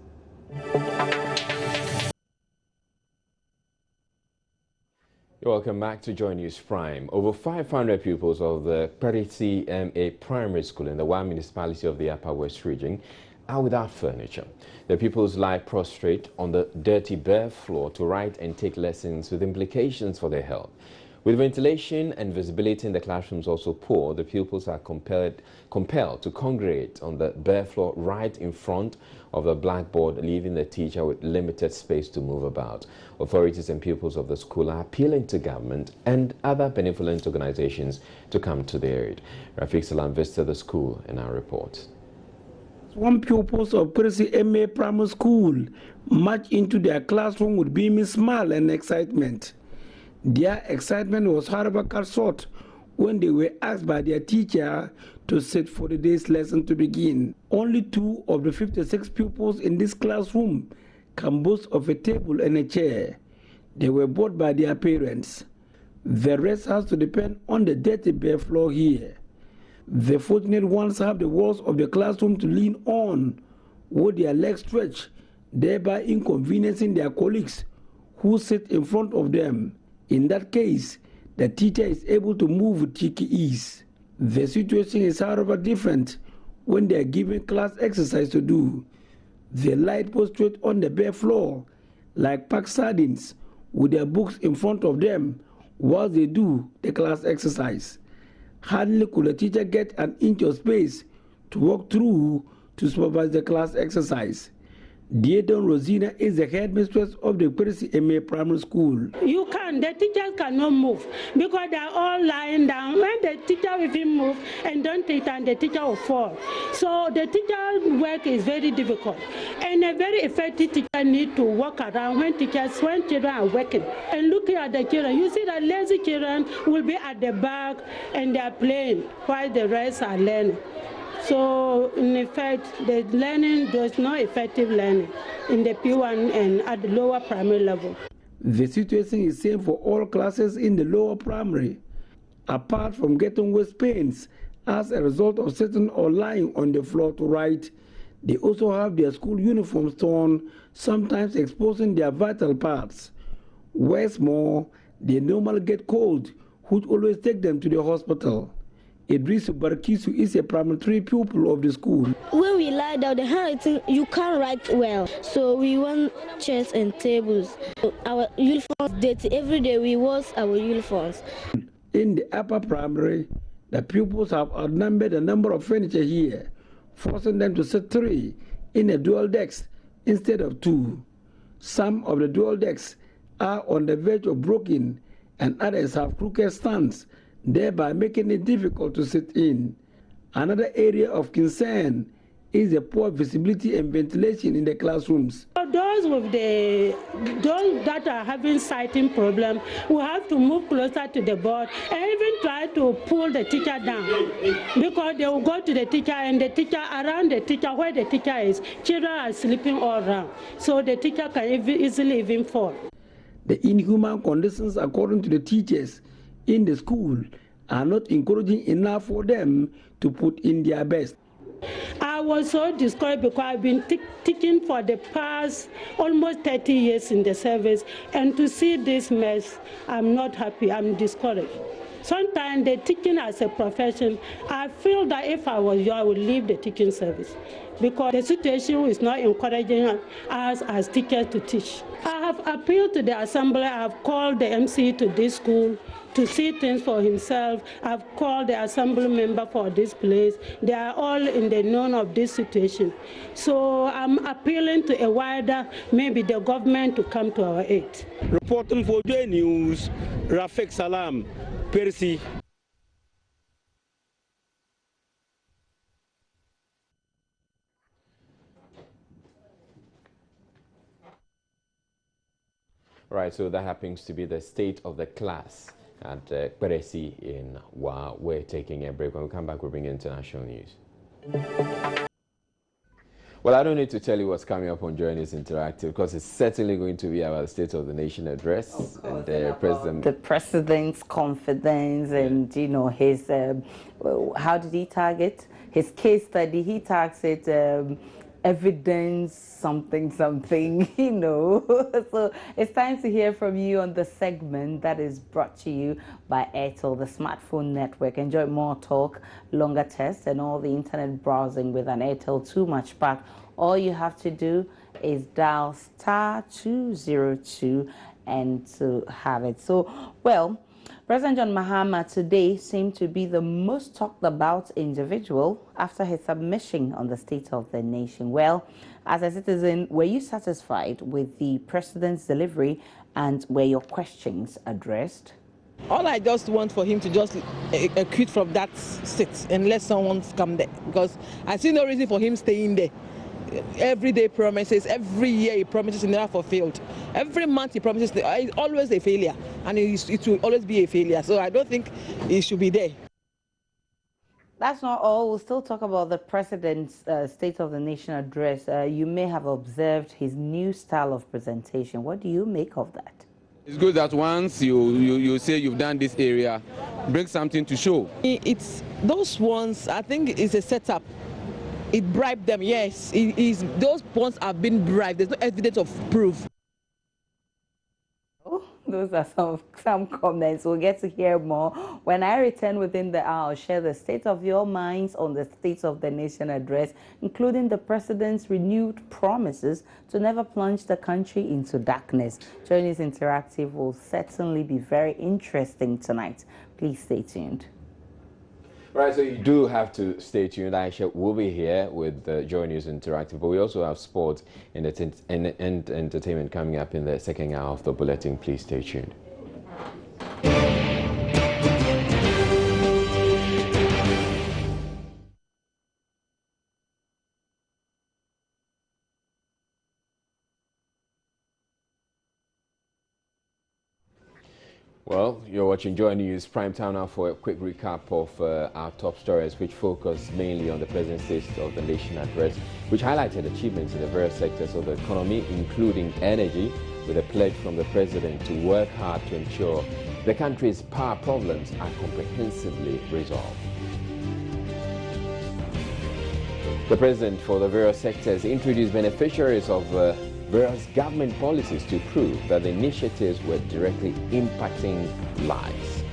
You're welcome back to Joy News Prime. Over 500 pupils of the Petition Primary School in the Wa municipality of the Upper West Region are without furniture. The pupils lie prostrate on the dirty bare floor to write and take lessons with implications for their health. With ventilation and visibility in the classrooms also poor, the pupils are compelled to congregate on the bare floor right in front of the blackboard, leaving the teacher with limited space to move about. Authorities and pupils of the school are appealing to government and other benevolent organizations to come to their aid. Rafiq Salam visited the school in our report. Some pupils of Petition Primary School march into their classroom with beaming smile and excitement. Their excitement was, however, cut short when they were asked by their teacher to sit for the day's lesson to begin. Only 2 of the 56 pupils in this classroom can boast of a table and a chair. They were bought by their parents. The rest has to depend on the dirty bare floor here. The fortunate ones have the walls of the classroom to lean on with their legs stretched, thereby inconveniencing their colleagues who sit in front of them. In that case, the teacher is able to move with cheeky ease. The situation is, however, different when they are given class exercise to do. They lie prostrate on the bare floor like packed sardines with their books in front of them while they do the class exercise. Hardly could the teacher get an inch of space to walk through to supervise the class exercise. Diedon Rosina is the headmistress of the Petition Primary School. The teachers cannot move because they are all lying down. When the teacher will even move and don't take time, the teacher will fall. So the teacher's work is very difficult. And a very effective teacher needs to walk around when children are working. And looking at the children, you see that lazy children will be at the back and they are playing while the rest are learning. So, in effect, the learning, there's no effective learning in the P1 and at the lower primary level. The situation is same for all classes in the lower primary. Apart from getting waist pains as a result of sitting or lying on the floor to write, they also have their school uniforms torn, sometimes exposing their vital parts. What's more, they normally get cold, which always take them to the hospital. Idris Barkisu is a primary 3 pupil of the school. When we lie down, the handwriting, you can't write well. So we want chairs and tables. Our uniforms dirty. Every day we wash our uniforms. In the upper primary, the pupils have outnumbered the number of furniture here, forcing them to sit 3 in a dual decks instead of 2. Some of the dual decks are on the verge of broken and others have crooked stands, thereby making it difficult to sit in. Another area of concern is the poor visibility and ventilation in the classrooms. Those that are having sighting problem will have to move closer to the board and even try to pull the teacher down, because they will go to the teacher and the teacher, around the teacher, where the teacher is, children are sleeping all around, so the teacher can easily even fall. The inhuman conditions, according to the teachers in the school, are not encouraging enough for them to put in their best. I was so discouraged because I've been teaching for the past almost 30 years in the service, and to see this mess, I'm not happy, I'm discouraged. Sometimes the teaching as a profession, I feel that if I was you, I would leave the teaching service, because the situation is not encouraging us as teachers to teach. I have appealed to the assembly, I have called the MC to this school to see things for himself. I've called the assembly member for this place. They are all in the known of this situation. So I'm appealing to a wider, maybe the government, to come to our aid. Reporting for J News, Rafik Salam, Persi. Right, so that happens to be the state of the class at Peresi in Wa. We're taking a break. When we come back, we'll bring you international news. Well, I don't need to tell you what's coming up on Joy News Interactive, because it's certainly going to be about the State of the Nation address and the president's confidence and, you know, his, how did he target? His case study, he targeted evidence, something, you know. So it's time to hear from you on the segment that is brought to you by Airtel, the smartphone network. Enjoy more talk, longer tests, and all the internet browsing with an Airtel 2 Much Pack. All you have to do is dial *202 and to have it. So, well, President John Mahama today seemed to be the most talked about individual after his submission on the State of the Nation. Well, as a citizen, were you satisfied with the president's delivery, and were your questions addressed? All I just want for him to just quit from that seat and let someone come there, because I see no reason for him staying there. Everyday promises, every year he promises, he never fulfilled. Every month he promises, it's always a failure, and it will always be a failure. So I don't think he should be there. That's not all. We'll still talk about the president's State of the Nation address. You may have observed his new style of presentation. What do you make of that? It's good that once you say you've done this area, bring something to show. It's those ones, I think it's a setup. It bribed them, yes. Those ones have been bribed. There's no evidence of proof. Oh, those are some comments. We'll get to hear more. When I return within the hour, I'll share the state of your minds on the State of the Nation address, including the president's renewed promises to never plunge the country into darkness. Joy News Interactive will certainly be very interesting tonight. Please stay tuned. Right, so you do have to stay tuned. Aisha will be here with Joy News Interactive, but we also have sports and entertainment coming up in the second hour of the bulletin. Please stay tuned. Well, you're watching Joy News Prime Time now for a quick recap of our top stories, which focus mainly on the President's State of the Nation address, which highlighted achievements in the various sectors of the economy, including energy, with a pledge from the President to work hard to ensure the country's power problems are comprehensively resolved. The President, for the various sectors, introduced beneficiaries of various government policies to prove that the initiatives were directly impacting lives.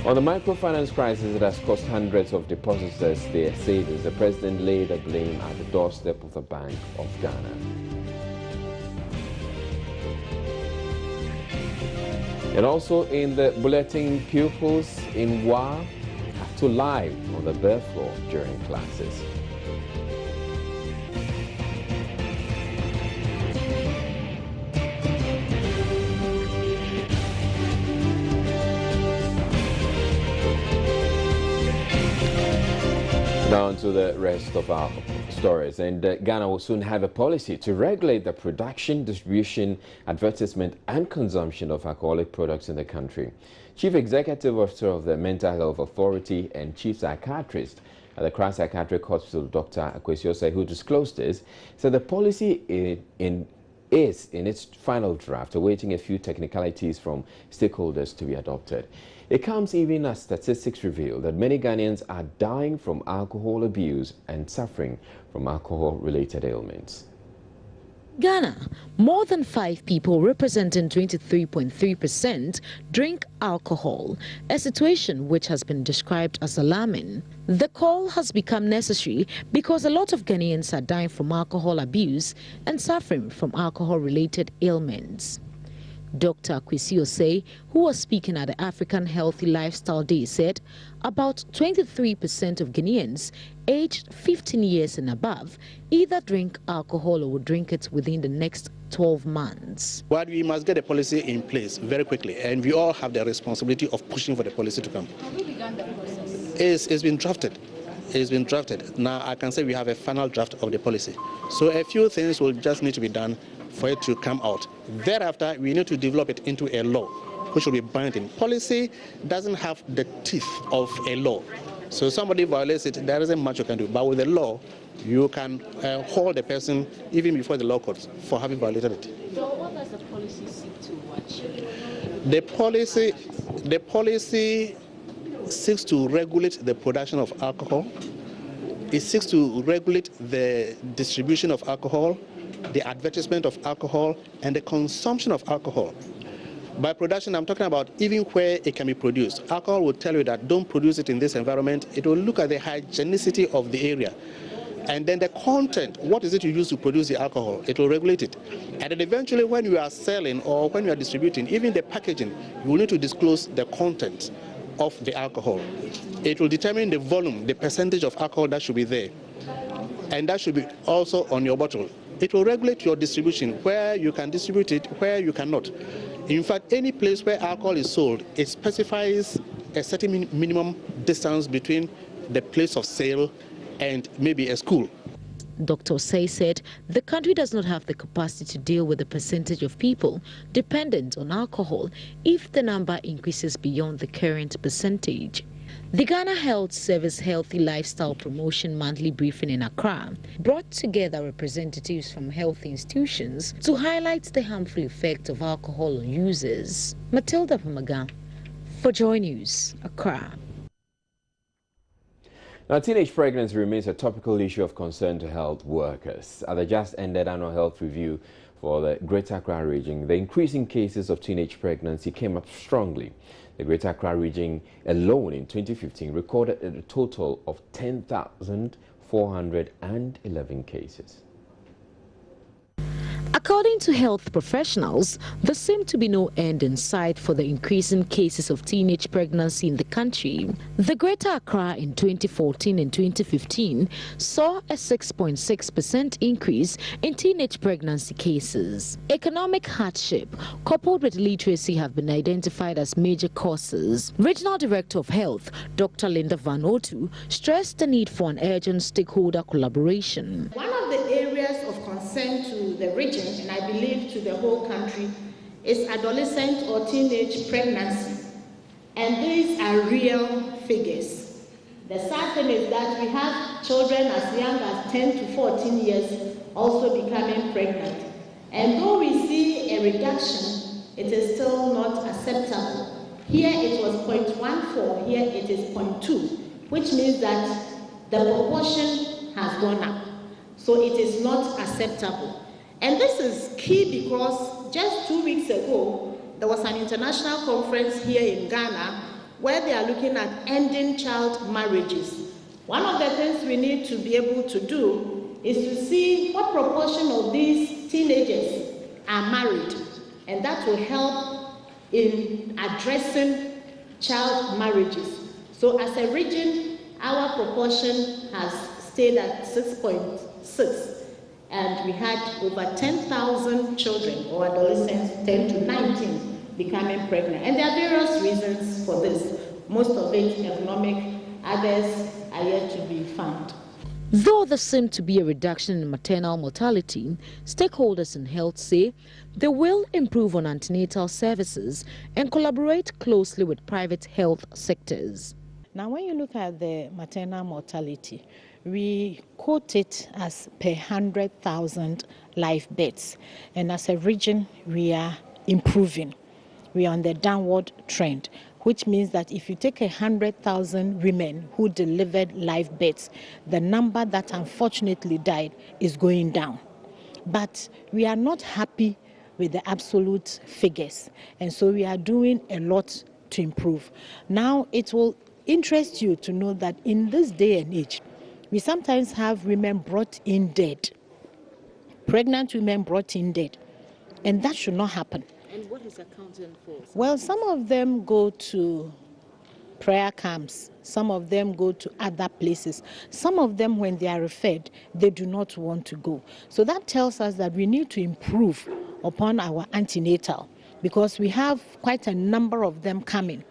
On the microfinance crisis that has cost hundreds of depositors their savings, the President laid the blame at the doorstep of the Bank of Ghana. And also in the bulletin, pupils in Wa have to lie on the bare floor during classes. Now on to the rest of our stories. And Ghana will soon have a policy to regulate the production, distribution, advertisement and consumption of alcoholic products in the country. Chief Executive Officer of the Mental Health Authority and Chief Psychiatrist at the Accra Psychiatric Hospital, Dr. Osei Asare, who disclosed this, said the policy is in its final draft, awaiting a few technicalities from stakeholders to be adopted. It comes even as statistics reveal that many Ghanaians are dying from alcohol abuse and suffering from alcohol-related ailments. Ghana, more than 5 people representing 23.3% drink alcohol, a situation which has been described as alarming. The call has become necessary because a lot of Ghanaians are dying from alcohol abuse and suffering from alcohol-related ailments. Dr. Osei Asare, who was speaking at the African Healthy Lifestyle Day, said about 23% of Ghanaians aged 15 years and above either drink alcohol or will drink it within the next 12 months. But we must get a policy in place very quickly, and we all have the responsibility of pushing for the policy to come. Have we begun that process? It's been drafted. It's been drafted. Now I can say we have a final draft of the policy. So a few things will just need to be done for it to come out. Thereafter, we need to develop it into a law, which will be binding. Policy doesn't have the teeth of a law. So somebody violates it, there isn't much you can do. But with the law, you can hold a person even before the law courts for having violated it. So what does the policy seek to achieve? The policy seeks to regulate the production of alcohol. It seeks to regulate the distribution of alcohol, the advertisement of alcohol, and the consumption of alcohol. By production, I'm talking about even where it can be produced. Alcohol will tell you that don't produce it in this environment. It will look at the hygienicity of the area. And then the content, what is it you use to produce the alcohol? It will regulate it. And then eventually when you are selling or when you are distributing, even the packaging, you will need to disclose the content of the alcohol. It will determine the volume, the percentage of alcohol that should be there. And that should be also on your bottle. It will regulate your distribution, where you can distribute it, where you cannot. In fact, any place where alcohol is sold, it specifies a certain minimum distance between the place of sale and maybe a school. Dr. Osei said the country does not have the capacity to deal with the percentage of people dependent on alcohol if the number increases beyond the current percentage. The Ghana Health Service Healthy Lifestyle Promotion Monthly Briefing in Accra brought together representatives from health institutions to highlight the harmful effect of alcohol on users. Matilda Pamaga for Joy News, Accra. Now, teenage pregnancy remains a topical issue of concern to health workers. At the just ended annual health review for the Greater Accra region, the increasing cases of teenage pregnancy came up strongly. The Greater Accra region alone in 2015 recorded a total of 10,411 cases. According to health professionals, there seemed to be no end in sight for the increasing cases of teenage pregnancy in the country. The Greater Accra in 2014 and 2015 saw a 6.6% increase in teenage pregnancy cases. Economic hardship coupled with illiteracy have been identified as major causes. Regional Director of Health, Dr. Linda Van Otu, stressed the need for an urgent stakeholder collaboration. One of the areas of concern to the region, and I believe to the whole country, is adolescent or teenage pregnancy. And these are real figures. The sad thing is that we have children as young as 10 to 14 years also becoming pregnant. And though we see a reduction, it is still not acceptable. Here it was 0.14, here it is 0.2, which means that the proportion has gone up. So it is not acceptable. And this is key because just 2 weeks ago, there was an international conference here in Ghana where they are looking at ending child marriages. One of the things we need to be able to do is to see what proportion of these teenagers are married, and that will help in addressing child marriages. So as a region, our proportion has stayed at 6.6. And we had over 10,000 children or adolescents, 10 to 19, becoming pregnant. And there are various reasons for this. Most of it economic, others are yet to be fund. Though there seemed to be a reduction in maternal mortality, stakeholders in health say they will improve on antenatal services and collaborate closely with private health sectors. Now, when you look at the maternal mortality, we quote it as per 100,000 live births. And as a region, we are improving. We are on the downward trend, which means that if you take 100,000 women who delivered live births, the number that unfortunately died is going down. But we are not happy with the absolute figures, and so we are doing a lot to improve. Now, it will interest you to know that in this day and age, we sometimes have women brought in dead, pregnant women brought in dead, and that should not happen. And what is accounting for? Well, some of them go to prayer camps, some of them go to other places, some of them, when they are referred, they do not want to go. So that tells us that we need to improve upon our antenatal, because we have quite a number of them coming.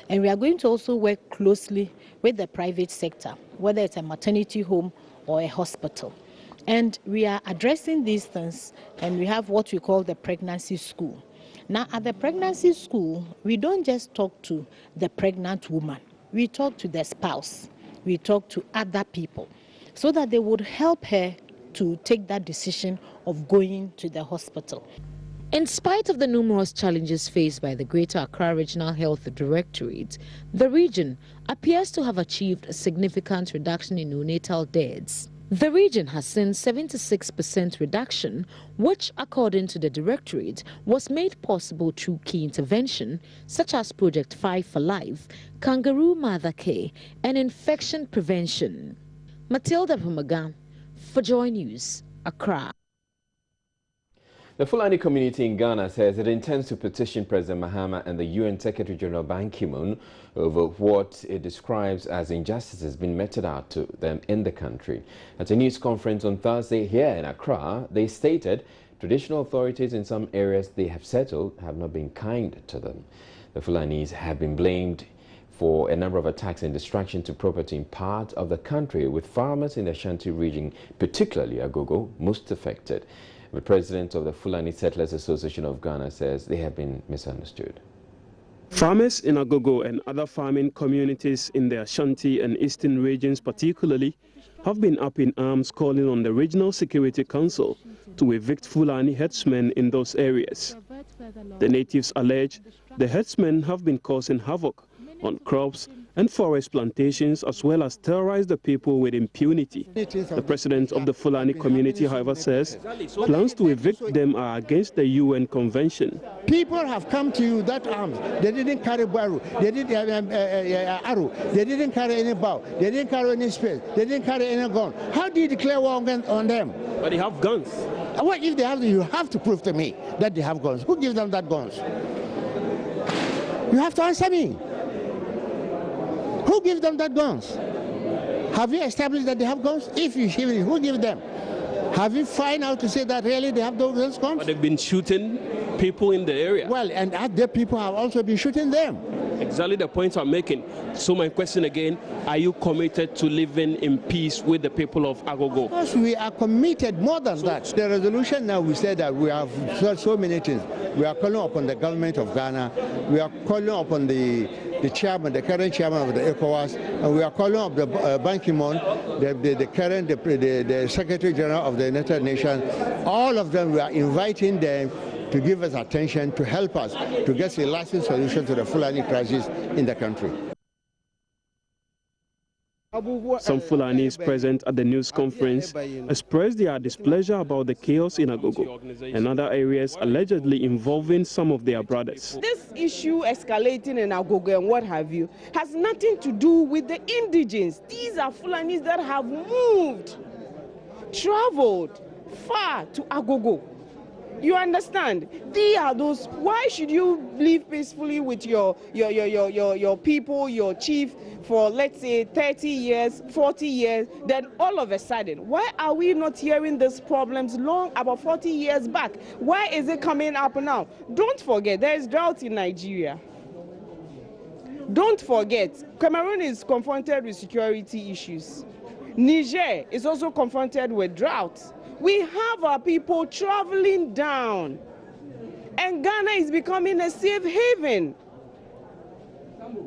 And we are going to also work closely with the private sector, whether it's a maternity home or a hospital. And we are addressing these things, and we have what we call the pregnancy school. Now, at the pregnancy school, we don't just talk to the pregnant woman. We talk to the spouse. We talk to other people, so that they would help her to take that decision of going to the hospital. In spite of the numerous challenges faced by the Greater Accra Regional Health Directorate, the region appears to have achieved a significant reduction in neonatal deaths. The region has seen 76% reduction, which, according to the Directorate, was made possible through key intervention such as Project 5 for Life, Kangaroo Mother Care, and infection prevention. Matilda Pumagan for Joy News, Accra. The Fulani community in Ghana says it intends to petition President Mahama and the UN Secretary General Ban Ki-moon over what it describes as injustices being meted out to them in the country. At a news conference on Thursday here in Accra, they stated traditional authorities in some areas they have settled have not been kind to them. The Fulanis have been blamed for a number of attacks and destruction to property in part of the country, with farmers in the Ashanti region, particularly Agogo, most affected. The president of the Fulani Settlers Association of Ghana says they have been misunderstood. Farmers in Agogo and other farming communities in the Ashanti and Eastern regions particularly have been up in arms, calling on the Regional Security Council to evict Fulani herdsmen in those areas. The natives allege the herdsmen have been causing havoc on crops and forest plantations, as well as terrorize the people with impunity. The president of the Fulani community, however, says plans to evict them are against the UN convention. People have come to you that arms. They didn't carry barrel, they didn't have arrow, they didn't carry any bow, they didn't carry any spear, they didn't carry any gun. How do you declare war on them? But they have guns. What if they have? You have to prove to me that they have guns. Who gives them that guns? You have to answer me. Who gives them that guns? Have you established that they have guns? If you give it, who gives them? Have you find out to say that really they have those guns? But they've been shooting people in the area. Well, and other people have also been shooting them. Exactly the point I'm making. So my question again, are you committed to living in peace with the people of Agogo? Of course, we are committed more than that. The resolution now, we said that we have so many things. We are calling upon the government of Ghana. We are calling upon the chairman, the current chairman of the ECOWAS, and we are calling up the Ban Ki-moon, the Secretary General of the United Nations. All of them, we are inviting them to give us attention, to help us to get a lasting solution to the Fulani crisis in the country. Some Fulanis present at the news conference expressed their displeasure about the chaos in Agogo and other areas allegedly involving some of their brothers. This issue escalating in Agogo and what have you has nothing to do with the indigenes. These are Fulanis that have moved, traveled far to Agogo. You understand? They are those. Why should you live peacefully with your people, your chief, for let's say 30 years, 40 years? Then all of a sudden, why are we not hearing these problems long about 40 years back? Why is it coming up now? Don't forget, there is drought in Nigeria. Don't forget, Cameroon is confronted with security issues. Niger is also confronted with droughts. We have our people traveling down, and Ghana is becoming a safe haven.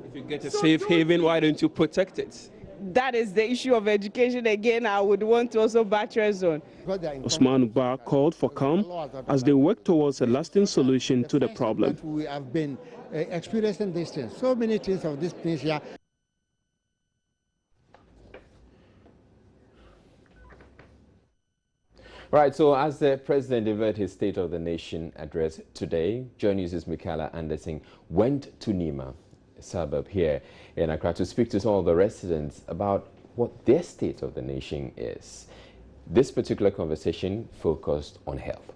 If you get a safe haven, why don't you protect it? That is the issue of education again. I would want to also buttress on. Osman Ba called for calm as they work towards a lasting solution to the problem. We have been experiencing these things, so many things of these things here. Right, so as the president delivered his State of the Nation address today, Joy News' Michaela Anderson went to Nima, a suburb here in Accra, to speak to some of the residents about what their State of the Nation is. This particular conversation focused on health.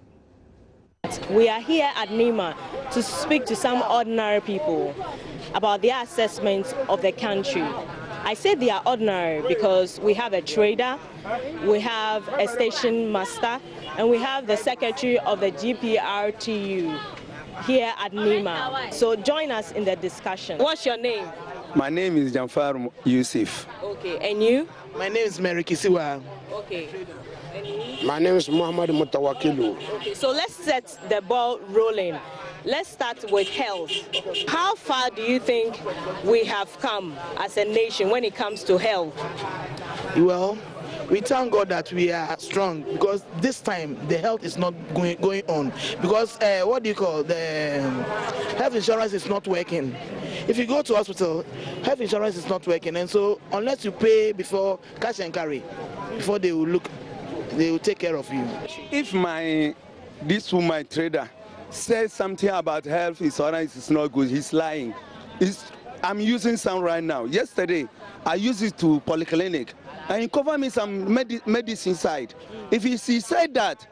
We are here at Nima to speak to some ordinary people about their assessment of the country. I say they are ordinary because we have a trader, we have a station master, and we have the secretary of the GPRTU here at Nima. So join us in the discussion. What's your name? My name is Jamfar Yusuf. Okay, and you? My name is Mary Kisiwa. Okay. My name is Muhammad Mutawakilu. Okay, so let's set the ball rolling. Let's start with health. How far do you think we have come as a nation when it comes to health? Well, we thank God that we are strong, because this time the health is not going on, because the health insurance is not working. If you go to hospital, health insurance is not working, and so unless you pay before cash and carry, before they will take care of you. If this woman trader says something about health insurance is not good, he's lying. I'm using some right now. Yesterday, I used it to polyclinic, and he covered me some medicine side. If he said that,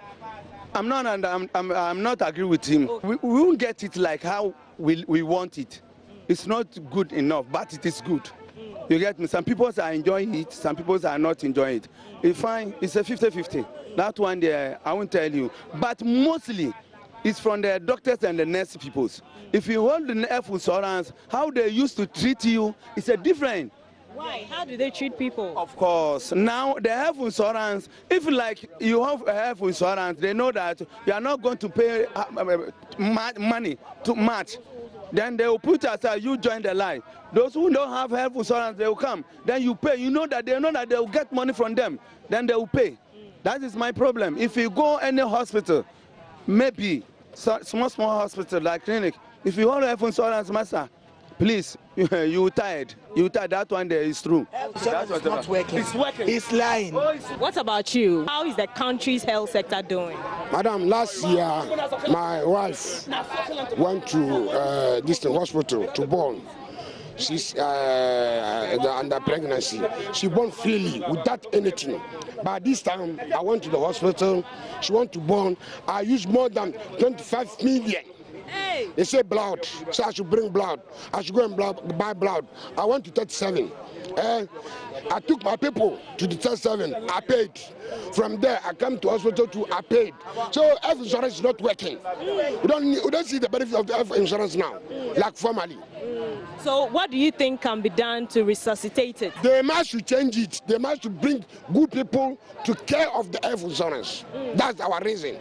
I'm not agree with him. We won't get it like how we want it. It's not good enough, but it is good. You get me? Some people are enjoying it, some people are not enjoying it. It's fine, it's a 50-50. That one there, I won't tell you. But mostly, it's from the doctors and the nurse peoples. If you hold the health insurance, how they used to treat you, it's a different. Why? How do they treat people? Of course. Now, the health insurance, if like you have a health insurance, they know that you are not going to pay money too much. Then they will put aside, you join the line. Those who don't have health insurance, they will come. Then you pay. You know that they will get money from them. Then they will pay. That is my problem. If you go any hospital, maybe small hospital like clinic, if you want to have insurance, master, please, you tired. That one there is true. It's not working. It's working. It's lying. What about you? How is the country's health sector doing? Madam, last year, my wife went to this hospital to born. She's under pregnancy. She born freely without anything. But this time, I went to the hospital. She went to born. I used more than 25 million. Hey. They say blood, so I should bring blood. I should go and buy blood. I went to 37. I took my people to the 37. I paid. From there, I come to hospital I paid. So health insurance is not working. We don't see the benefit of the health insurance now, like formerly. So what do you think can be done to resuscitate it? They must change it. They must bring good people to care of the health insurance. That's our reason.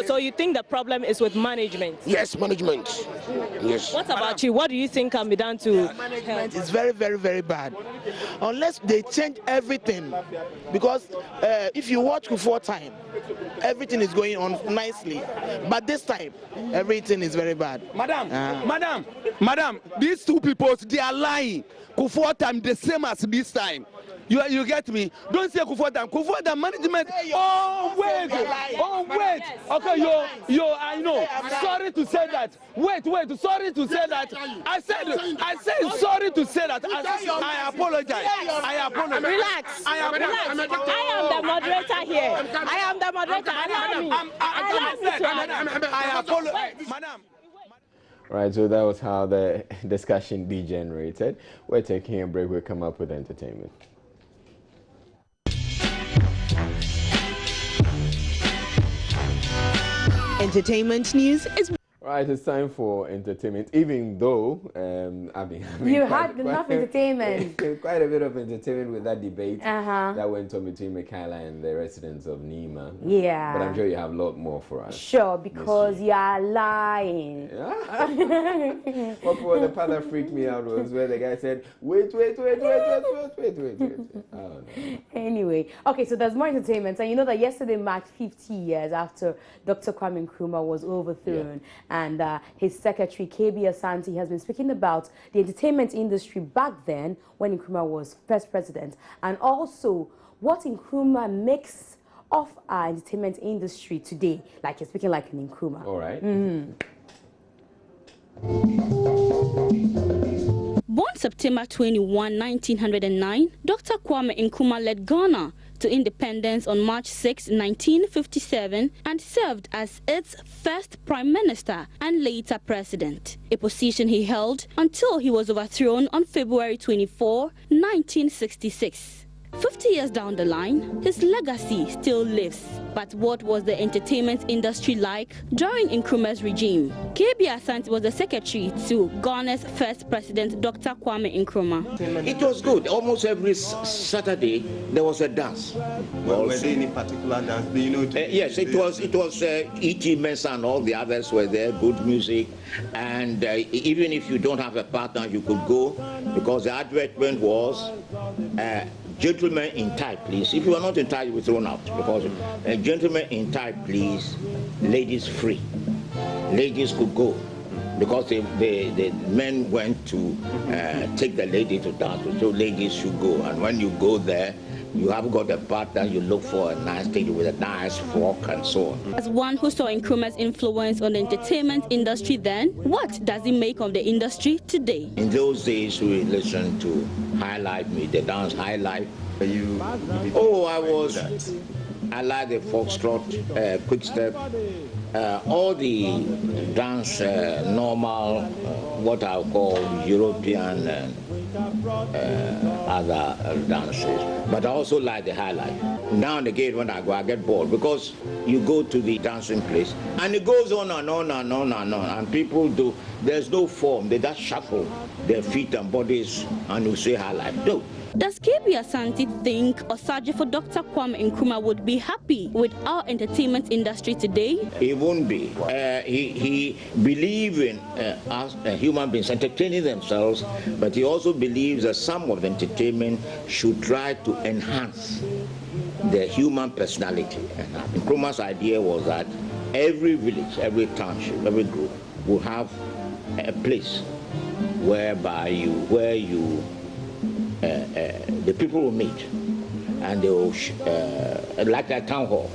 So you think the problem is with management? Yes, management. Yes. What about you? What do you think can be done to management is very, very, very bad. Unless they change everything. Because if you watch before time, everything is going on nicely. But this time, everything is very bad. Madam, these two people, they are lying. Before time, the same as this time. You get me? Don't say Kufuor management. Oh wait. Okay, I know. Sorry to say that. Wait. Sorry to say that. I said sorry to say that. I apologize. Relax. I am the moderator here. I am the moderator. I apologize, madam. Right, so that was how the discussion degenerated. We're taking a break. We'll come up with entertainment. Entertainment news is... Right, it's time for entertainment, even though I've been having enough entertainment. Quite a bit of entertainment with that debate that went on between Michaela and the residents of Nima. Yeah. But I'm sure you have a lot more for us. Sure, because you are lying. What for the part that freaked me out was where the guy said, wait. Oh, no. Anyway, okay, so there's more entertainment. And you know that yesterday marked 50 years after Dr. Kwame Nkrumah was overthrown. Yeah. And his secretary, KB Asante, has been speaking about the entertainment industry back then when Nkrumah was first president, and also what Nkrumah makes of our entertainment industry today. Like you're speaking like an Nkrumah. All right. Born September 21, 1909, Dr. Kwame Nkrumah led Ghana to independence on March 6, 1957, and served as its first prime minister and later president, a position he held until he was overthrown on February 24, 1966. 50 years down the line, his legacy still lives. But what was the entertainment industry like during Nkrumah's regime? KB Asante was the secretary to Ghana's first president, Dr. Kwame Nkrumah. It was good. Almost every Saturday there was a dance. Well, were there any particular dance? Do you know? Yes, it was E.T. Mensah and all the others were there. Good music, and even if you don't have a partner, you could go, because the advertisement was. Gentlemen in tie, please. If you are not in tie, you will be thrown out, because gentlemen in tie, please, ladies free. Ladies could go, because the men went to take the lady to dance, so ladies should go. And when you go there, you have got a partner, you look for a nice thing with a nice frock and so on. As one who saw Nkrumah's influence on the entertainment industry then, what does he make of the industry today? In those days, we listened to High Life, the dance High Life. I like the foxtrot, quick step, all the dance, normal, what I call European and other dances. But I also like the High Life. Now and again when I go, I get bored, because you go to the dancing place and it goes on and on and on and on, and people do, there's no form, they just shuffle their feet and bodies and you say High Life. No. Does KB Asante think Osagyefo for Dr. Kwame Nkrumah would be happy with our entertainment industry today? He won't be. He believes in us human beings entertaining themselves, but he also believes that some of the entertainment should try to enhance the human personality. Nkrumah's idea was that every village, every township, every group will have a place whereby the people will meet, and they will, like a town hall,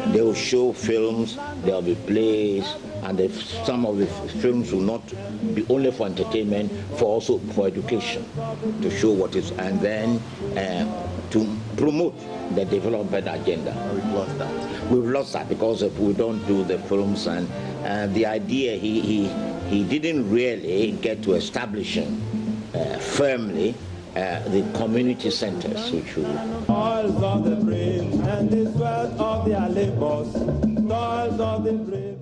they will show films, there will be plays, and some of the films will not be only for entertainment, also for education, to show what is, and then to promote the development agenda. We've lost that. We've lost that because if we don't do the films, and the idea, he didn't really get to establishing firmly the community centers, which will. Toils of the brave and the sweat of their labors. Toils of the brave.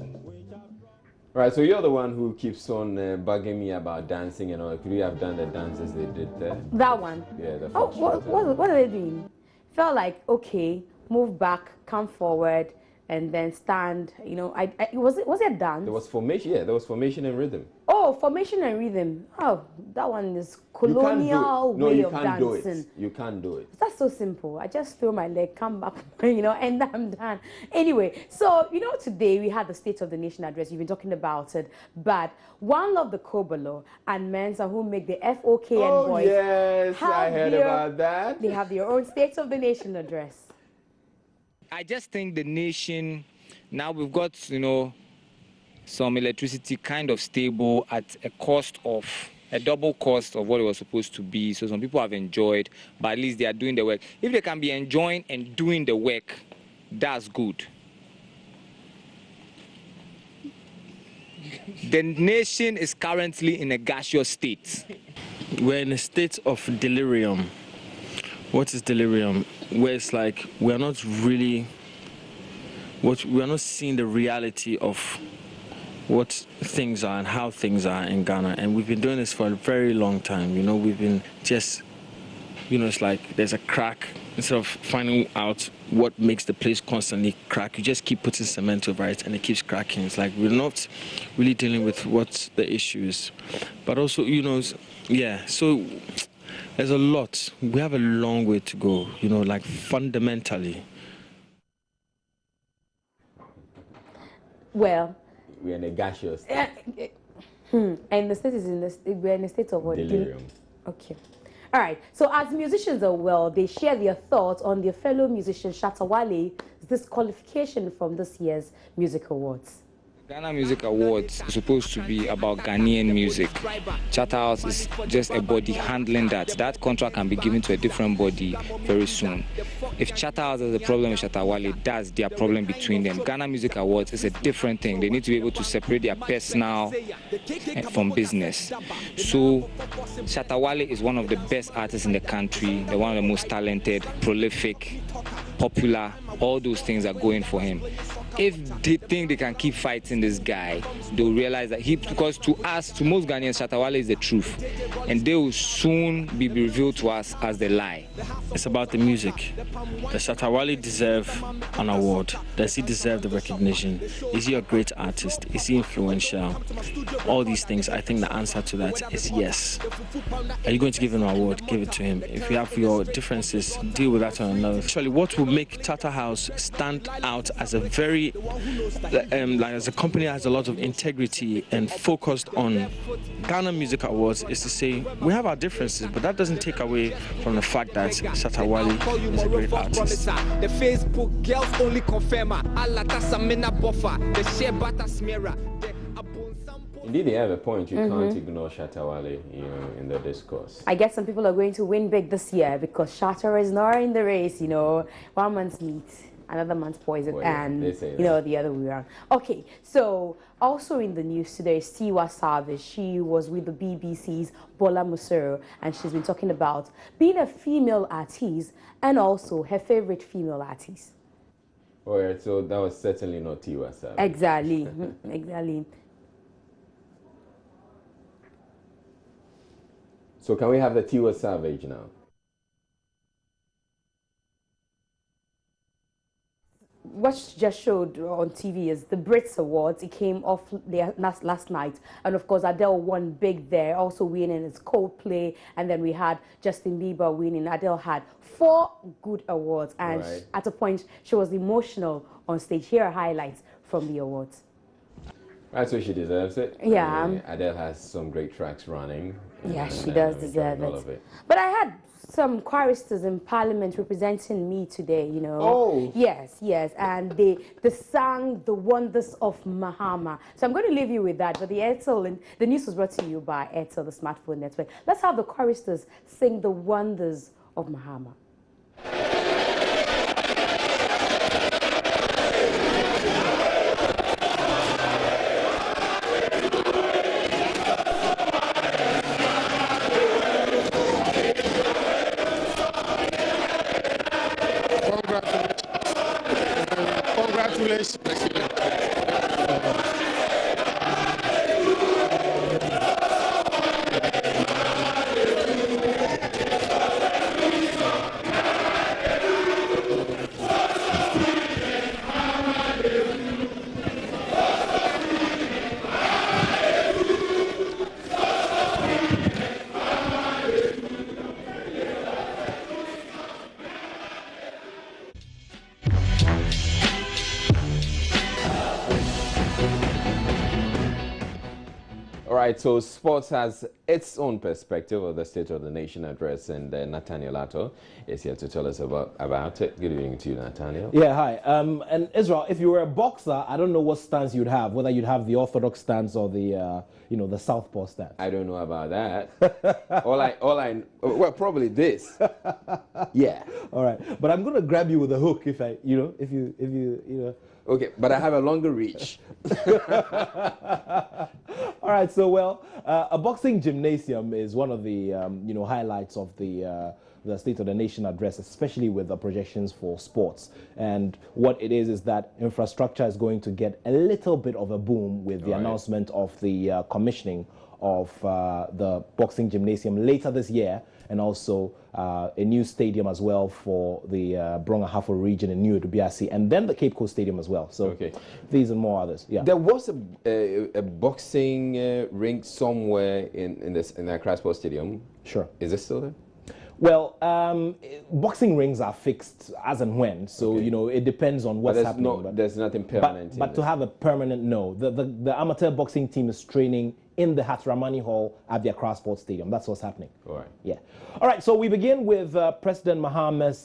Right, so you're the one who keeps on bugging me about dancing and all. Could you have done the dances they did there? That one? Yeah, the Oh, what are they doing? Felt like, okay, move back, come forward, and then stand. You know, was it a dance? There was formation. Yeah, there was formation and rhythm. Oh, formation and rhythm. Oh, that one is colonial way of dancing. You can't do it. That's so simple. I just throw my leg, come back, you know, and I'm done. Anyway, so, you know, today we had the State of the Nation address. You've been talking about it. But One Love the Kobolo and Mensa, who make the FOKN boys. Oh, yes, I heard about that. They have their own State of the Nation address. I just think the nation, now we've got, you know, some electricity kind of stable at a cost of, a double cost of what it was supposed to be. So some people have enjoyed, but at least they are doing the work. If they can be enjoying and doing the work, that's good. The nation is currently in a gaseous state. We're in a state of delirium. What is delirium? Where it's like we're not really, we are not seeing the reality of what things are and how things are in Ghana. And we've been doing this for a very long time. You know, we've been just, you know, it's like there's a crack. Instead of finding out what makes the place constantly crack, you just keep putting cement over it and it keeps cracking. It's like we're not really dealing with what the issue is. But also, you know, yeah, so there's a lot. We have a long way to go, you know, like fundamentally. Well, we're in a gaseous and the state is we're in a state of what? delirium. Okay. All right. So as musicians as well, they share their thoughts on their fellow musician Shatta Wale's disqualification from this year's Music Awards. Ghana Music Awards is supposed to be about Ghanaian music. Charterhouse is just a body handling that. That contract can be given to a different body very soon. If Charterhouse has a problem with Shatta Wale, that's their problem between them. Ghana Music Awards is a different thing. They need to be able to separate their personal from business. So Shatta Wale is one of the best artists in the country. They're one of the most talented, prolific, popular. All those things are going for him. If they think they can keep fighting this guy, they'll realize that because to us, to most Ghanaians, Shatta Wale is the truth. And they will soon be revealed to us as the lie. It's about the music. Does Shatta Wale deserve an award? Does he deserve the recognition? Is he a great artist? Is he influential? All these things, I think the answer to that is yes. Are you going to give him an award? Give it to him. If you have your differences, deal with that on another. Actually, what will make Charterhouse stand out as a very like as a company that has a lot of integrity and focused on Ghana Music Awards is to say we have our differences, but that doesn't take away from the fact that Shatta Wale is a great artist. The Facebook girls only confirm the share butter smearer. Indeed, they have a point. You can't ignore Shatta Wale, you know, in the discourse. I guess some people are going to win big this year because Shatta is not in the race, you know. One man's meat, another man's poison, Well, and you know the other way around. Okay, so also in the news today is Tiwa Savage. She was with the BBC's Bola Musero, and she's been talking about being a female artiste and also her favorite female artist. All right, so that was certainly not Tiwa Savage. Exactly, exactly. So can we have the Tiwa Savage now? What she just showed on TV is the Brits Awards. It came off there last night. And of course, Adele won big there, also winning is Coldplay. And then we had Justin Bieber winning. Adele had 4 good awards. And at a point, she was emotional on stage. Here are highlights from the awards. Right, so she deserves it. Yeah. Adele has some great tracks running. Yeah, she does deserve all of it. But I had some choristers in Parliament representing me today, you know. Oh. Yes, yes. And they sang The Wonders of Mahama. So I'm going to leave you with that. But the news was brought to you by Airtel, the smartphone network. Let's have the choristers sing The Wonders of Mahama. Congratulations, President. Right, so sports has its own perspective of the State of the Nation address, and Nathaniel Atto is here to tell us about it. Good evening to you, Nathaniel. Yeah, hi. And Israel, if you were a boxer, I don't know what stance you'd have, whether you'd have the orthodox stance or the, the southpaw stance. I don't know about that. Well, probably this. Yeah. All right, but I'm going to grab you with a hook if Okay, but I have a longer reach. All right, so well, a boxing gymnasium is one of the highlights of the State of the Nation address, especially with the projections for sports. And what it is that infrastructure is going to get a little bit of a boom with the announcement of the commissioning of the boxing gymnasium later this year, and also a new stadium as well for the Brong-Ahafo region in New Edubiasi, and then the Cape Coast Stadium as well. So these and more others. Yeah. There was a boxing ring somewhere in the Accra Sports Stadium. Sure. Is it still there? Well, boxing rings are fixed as and when, so it depends on what's happening. But there's nothing permanent. But to have a permanent, no. The amateur boxing team is training in the Hatramani Hall at the Accra Sports Stadium. That's what's happening. All right. Yeah. All right. So we begin with President Mahama's,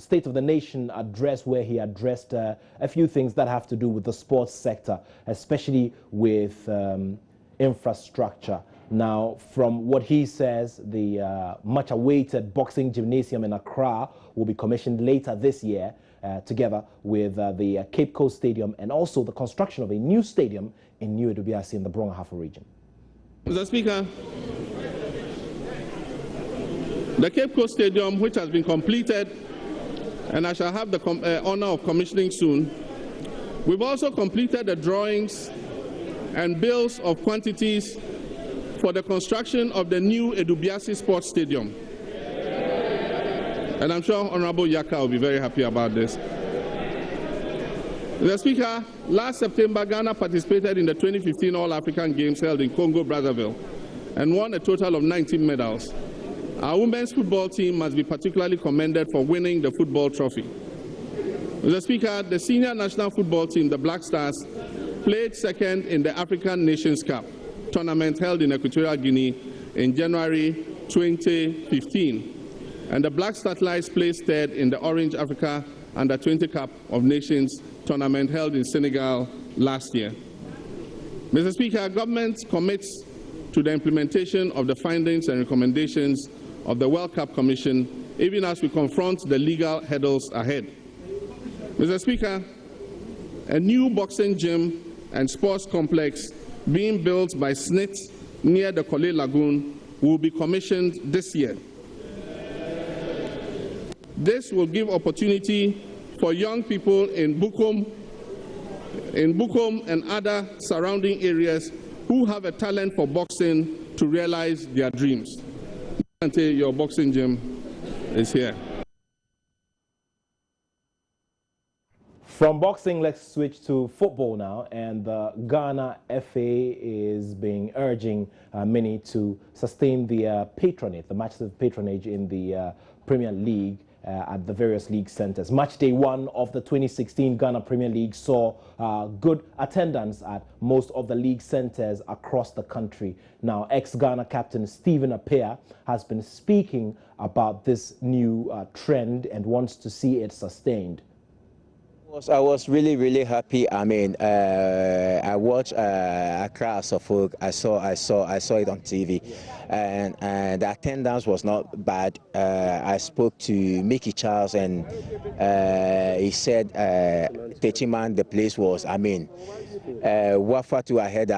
State of the Nation address, where he addressed a few things that have to do with the sports sector, especially with infrastructure. Now, from what he says, the much-awaited boxing gymnasium in Accra will be commissioned later this year, together with the Cape Coast Stadium, and also the construction of a new stadium in New Edubiasi in the Brong-Ahafo region. Mr. Speaker, the Cape Coast Stadium, which has been completed, and I shall have the honor of commissioning soon, we've also completed the drawings and bills of quantities for the construction of the new Edubiasi Sports Stadium. And I'm sure Honorable Yaka will be very happy about this. Mr. Speaker, last September, Ghana participated in the 2015 All-African Games held in Congo, Brazzaville, and won a total of 19 medals. Our women's football team must be particularly commended for winning the football trophy. Mr. Speaker, the senior national football team, the Black Stars, played second in the African Nations Cup tournament held in Equatorial Guinea in January 2015, and the Black Starlights placed third in the Orange Africa Under-20 Cup of Nations tournament held in Senegal last year. Mr. Speaker, government commits to the implementation of the findings and recommendations of the World Cup Commission, even as we confront the legal hurdles ahead. Mr. Speaker, a new boxing gym and sports complex being built by SNIT near the Kole Lagoon will be commissioned this year. This will give opportunity for young people in Bukom and other surrounding areas who have a talent for boxing to realize their dreams. Your boxing gym is here. From boxing, let's switch to football now, and the Ghana FA is urging many to sustain the patronage, the matches of patronage in the Premier League at the various league centres. Match day 1 of the 2016 Ghana Premier League saw good attendance at most of the league centres across the country. Now, ex-Ghana captain Stephen Appiah has been speaking about this new trend and wants to see it sustained. I was really happy. I mean, I watched Accra Suffolk. I saw it on TV, and the attendance was not bad. I spoke to Mickey Charles, and he said, Techiman, the place was, I mean, Wafa to ahead.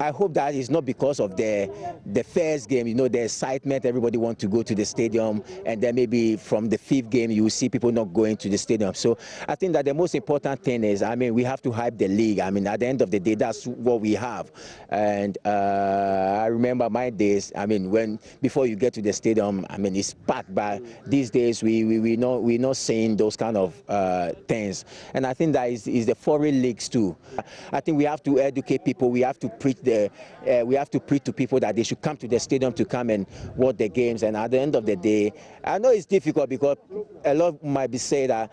I hope that is not because of the first game, you know, the excitement, everybody want to go to the stadium, and then maybe from the 5th game you will see people not going to the stadium. So I think that the most important thing is, I mean, we have to hype the league. I mean, at the end of the day, that's what we have. And I remember my days, I mean, before you get to the stadium, I mean, it's packed, but these days we're not seeing those kind of things. And I think that is the foreign leagues too. I think we have to educate people. We have to preach to people that they should come to the stadium to come and watch the games. And at the end of the day, I know it's difficult because a lot might be said that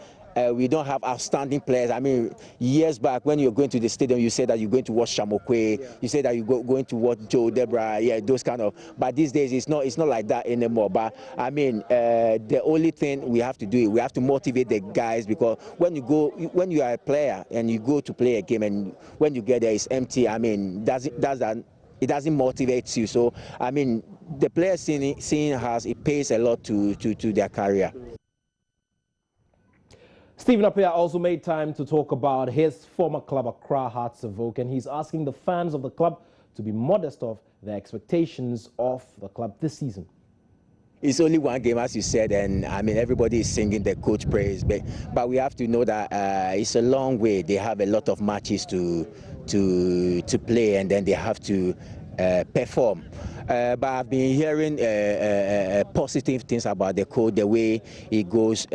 we don't have outstanding players. I mean, years back when you're going to the stadium, you said that you're going to watch Shamokwe, you said that you're going to watch Joe Debra, those kind of. But these days, it's not like that anymore. But I mean, the only thing we have to do, we have to motivate the guys, because when you are a player and you go to play a game, and when you get there, it's empty. I mean, it doesn't motivate you. So I mean, the players seeing us, it pays a lot to their career. Stephen Appiah also made time to talk about his former club, Accra Hearts of Oak, and he's asking the fans of the club to be modest of their expectations of the club this season. It's only one game, as you said, and I mean everybody is singing the coach praise, but we have to know that it's a long way. They have a lot of matches to play, and then they have to perform. But I've been hearing positive things about the coach, the way he goes,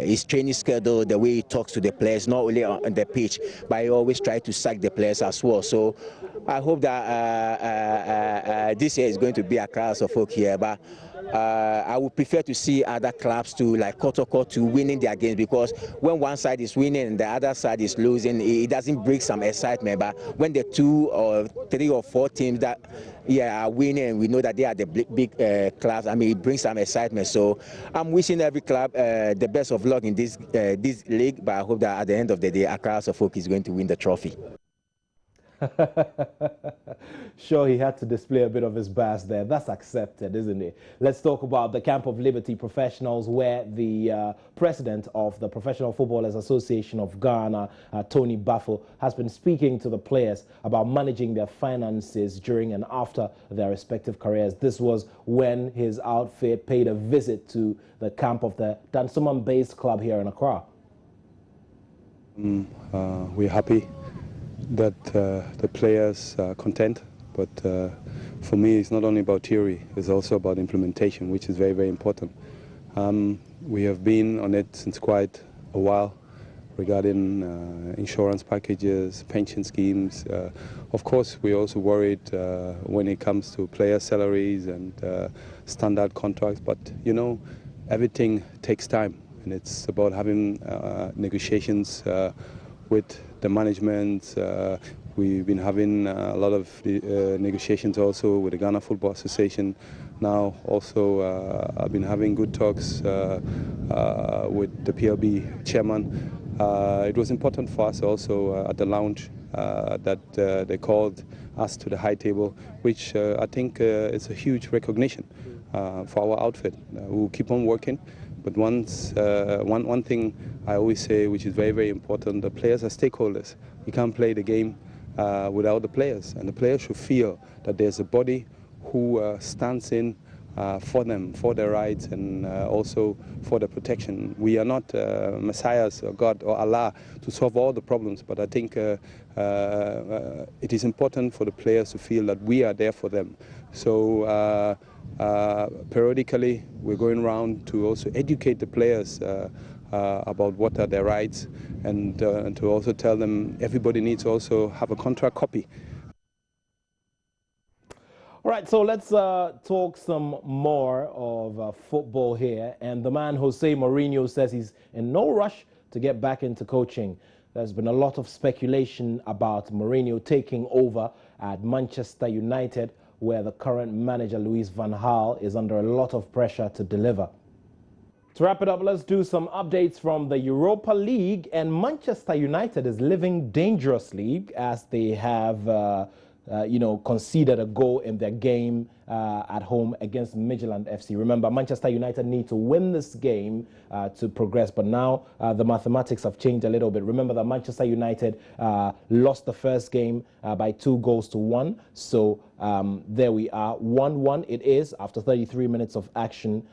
his training schedule, the way he talks to the players, not only on the pitch, but he always tries to sack the players as well. So I hope that this year is going to be a class of folk here, but I would prefer to see other clubs to like Kotoko to winning their games, because when one side is winning and the other side is losing, it doesn't bring some excitement. But when the 2 or 3 or 4 teams that are winning, and we know that they are the big clubs, I mean, it brings some excitement. So I'm wishing every club the best of luck in this league, but I hope that at the end of the day, Accra House of Folk is going to win the trophy. Sure, he had to display a bit of his bass there. That's accepted, isn't it? Let's talk about the Camp of Liberty Professionals, where the president of the Professional Footballers Association of Ghana, Tony Baffo, has been speaking to the players about managing their finances during and after their respective careers. This was when his outfit paid a visit to the camp of the Dansoman-based club here in Accra. We're happy that the players are content, but for me it's not only about theory, it's also about implementation, which is very, very important. We have been on it since quite a while regarding insurance packages, pension schemes. Of course, we're also worried when it comes to player salaries and standard contracts, but you know, everything takes time, and it's about having negotiations with the management. We've been having a lot of negotiations also with the Ghana Football Association. Now also I've been having good talks with the PLB chairman. It was important for us also at the lounge that they called us to the high table, which I think is a huge recognition for our outfit. We'll keep on working. But one thing I always say, which is very, very important, the players are stakeholders. You can't play the game without the players, and the players should feel that there's a body who stands in for them, for their rights, and also for their protection. We are not messiahs or God or Allah to solve all the problems, but I think it is important for the players to feel that we are there for them. So periodically we're going around to also educate the players about what are their rights, and to also tell them everybody needs to also have a contract copy. All right, so let's talk some more of football here. And the man Jose Mourinho says he's in no rush to get back into coaching. There's been a lot of speculation about Mourinho taking over at Manchester United, where the current manager, Louis van Gaal, is under a lot of pressure to deliver. To wrap it up, let's do some updates from the Europa League. And Manchester United is living dangerously as they have conceded a goal in their game at home against Midtjylland FC. Remember, Manchester United need to win this game to progress, but now the mathematics have changed a little bit. Remember that Manchester United lost the first game by 2-1. So there we are, 1-1 it is after 33 minutes of action.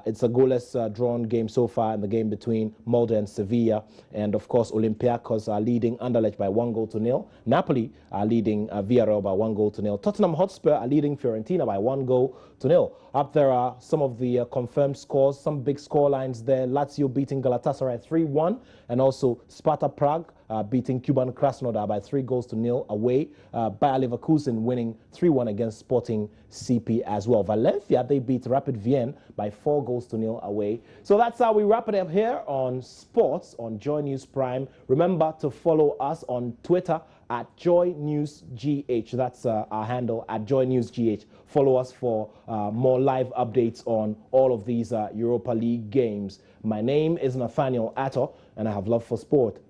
It's a goalless drawn game so far in the game between Molde and Sevilla. And of course, Olympiacos are leading Anderlecht by 1-0. Napoli are leading Villarreal by 1-0. Tottenham Hotspur are leading Fiorentina by 1-0. Up there are some of the confirmed scores, some big score lines there. Lazio beating Galatasaray 3-1, and also Sparta Prague beating Kuban Krasnodar by 3-0 away. Bayer Leverkusen winning 3-1 against Sporting CP as well. Valencia, they beat Rapid Vienna by 4-0 away. So that's how we wrap it up here on Sports on Joy News Prime. Remember to follow us on Twitter at Joy News GH. That's our handle, at Joy News GH. Follow us for more live updates on all of these Europa League games. My name is Nathaniel Atto, and I have love for sport.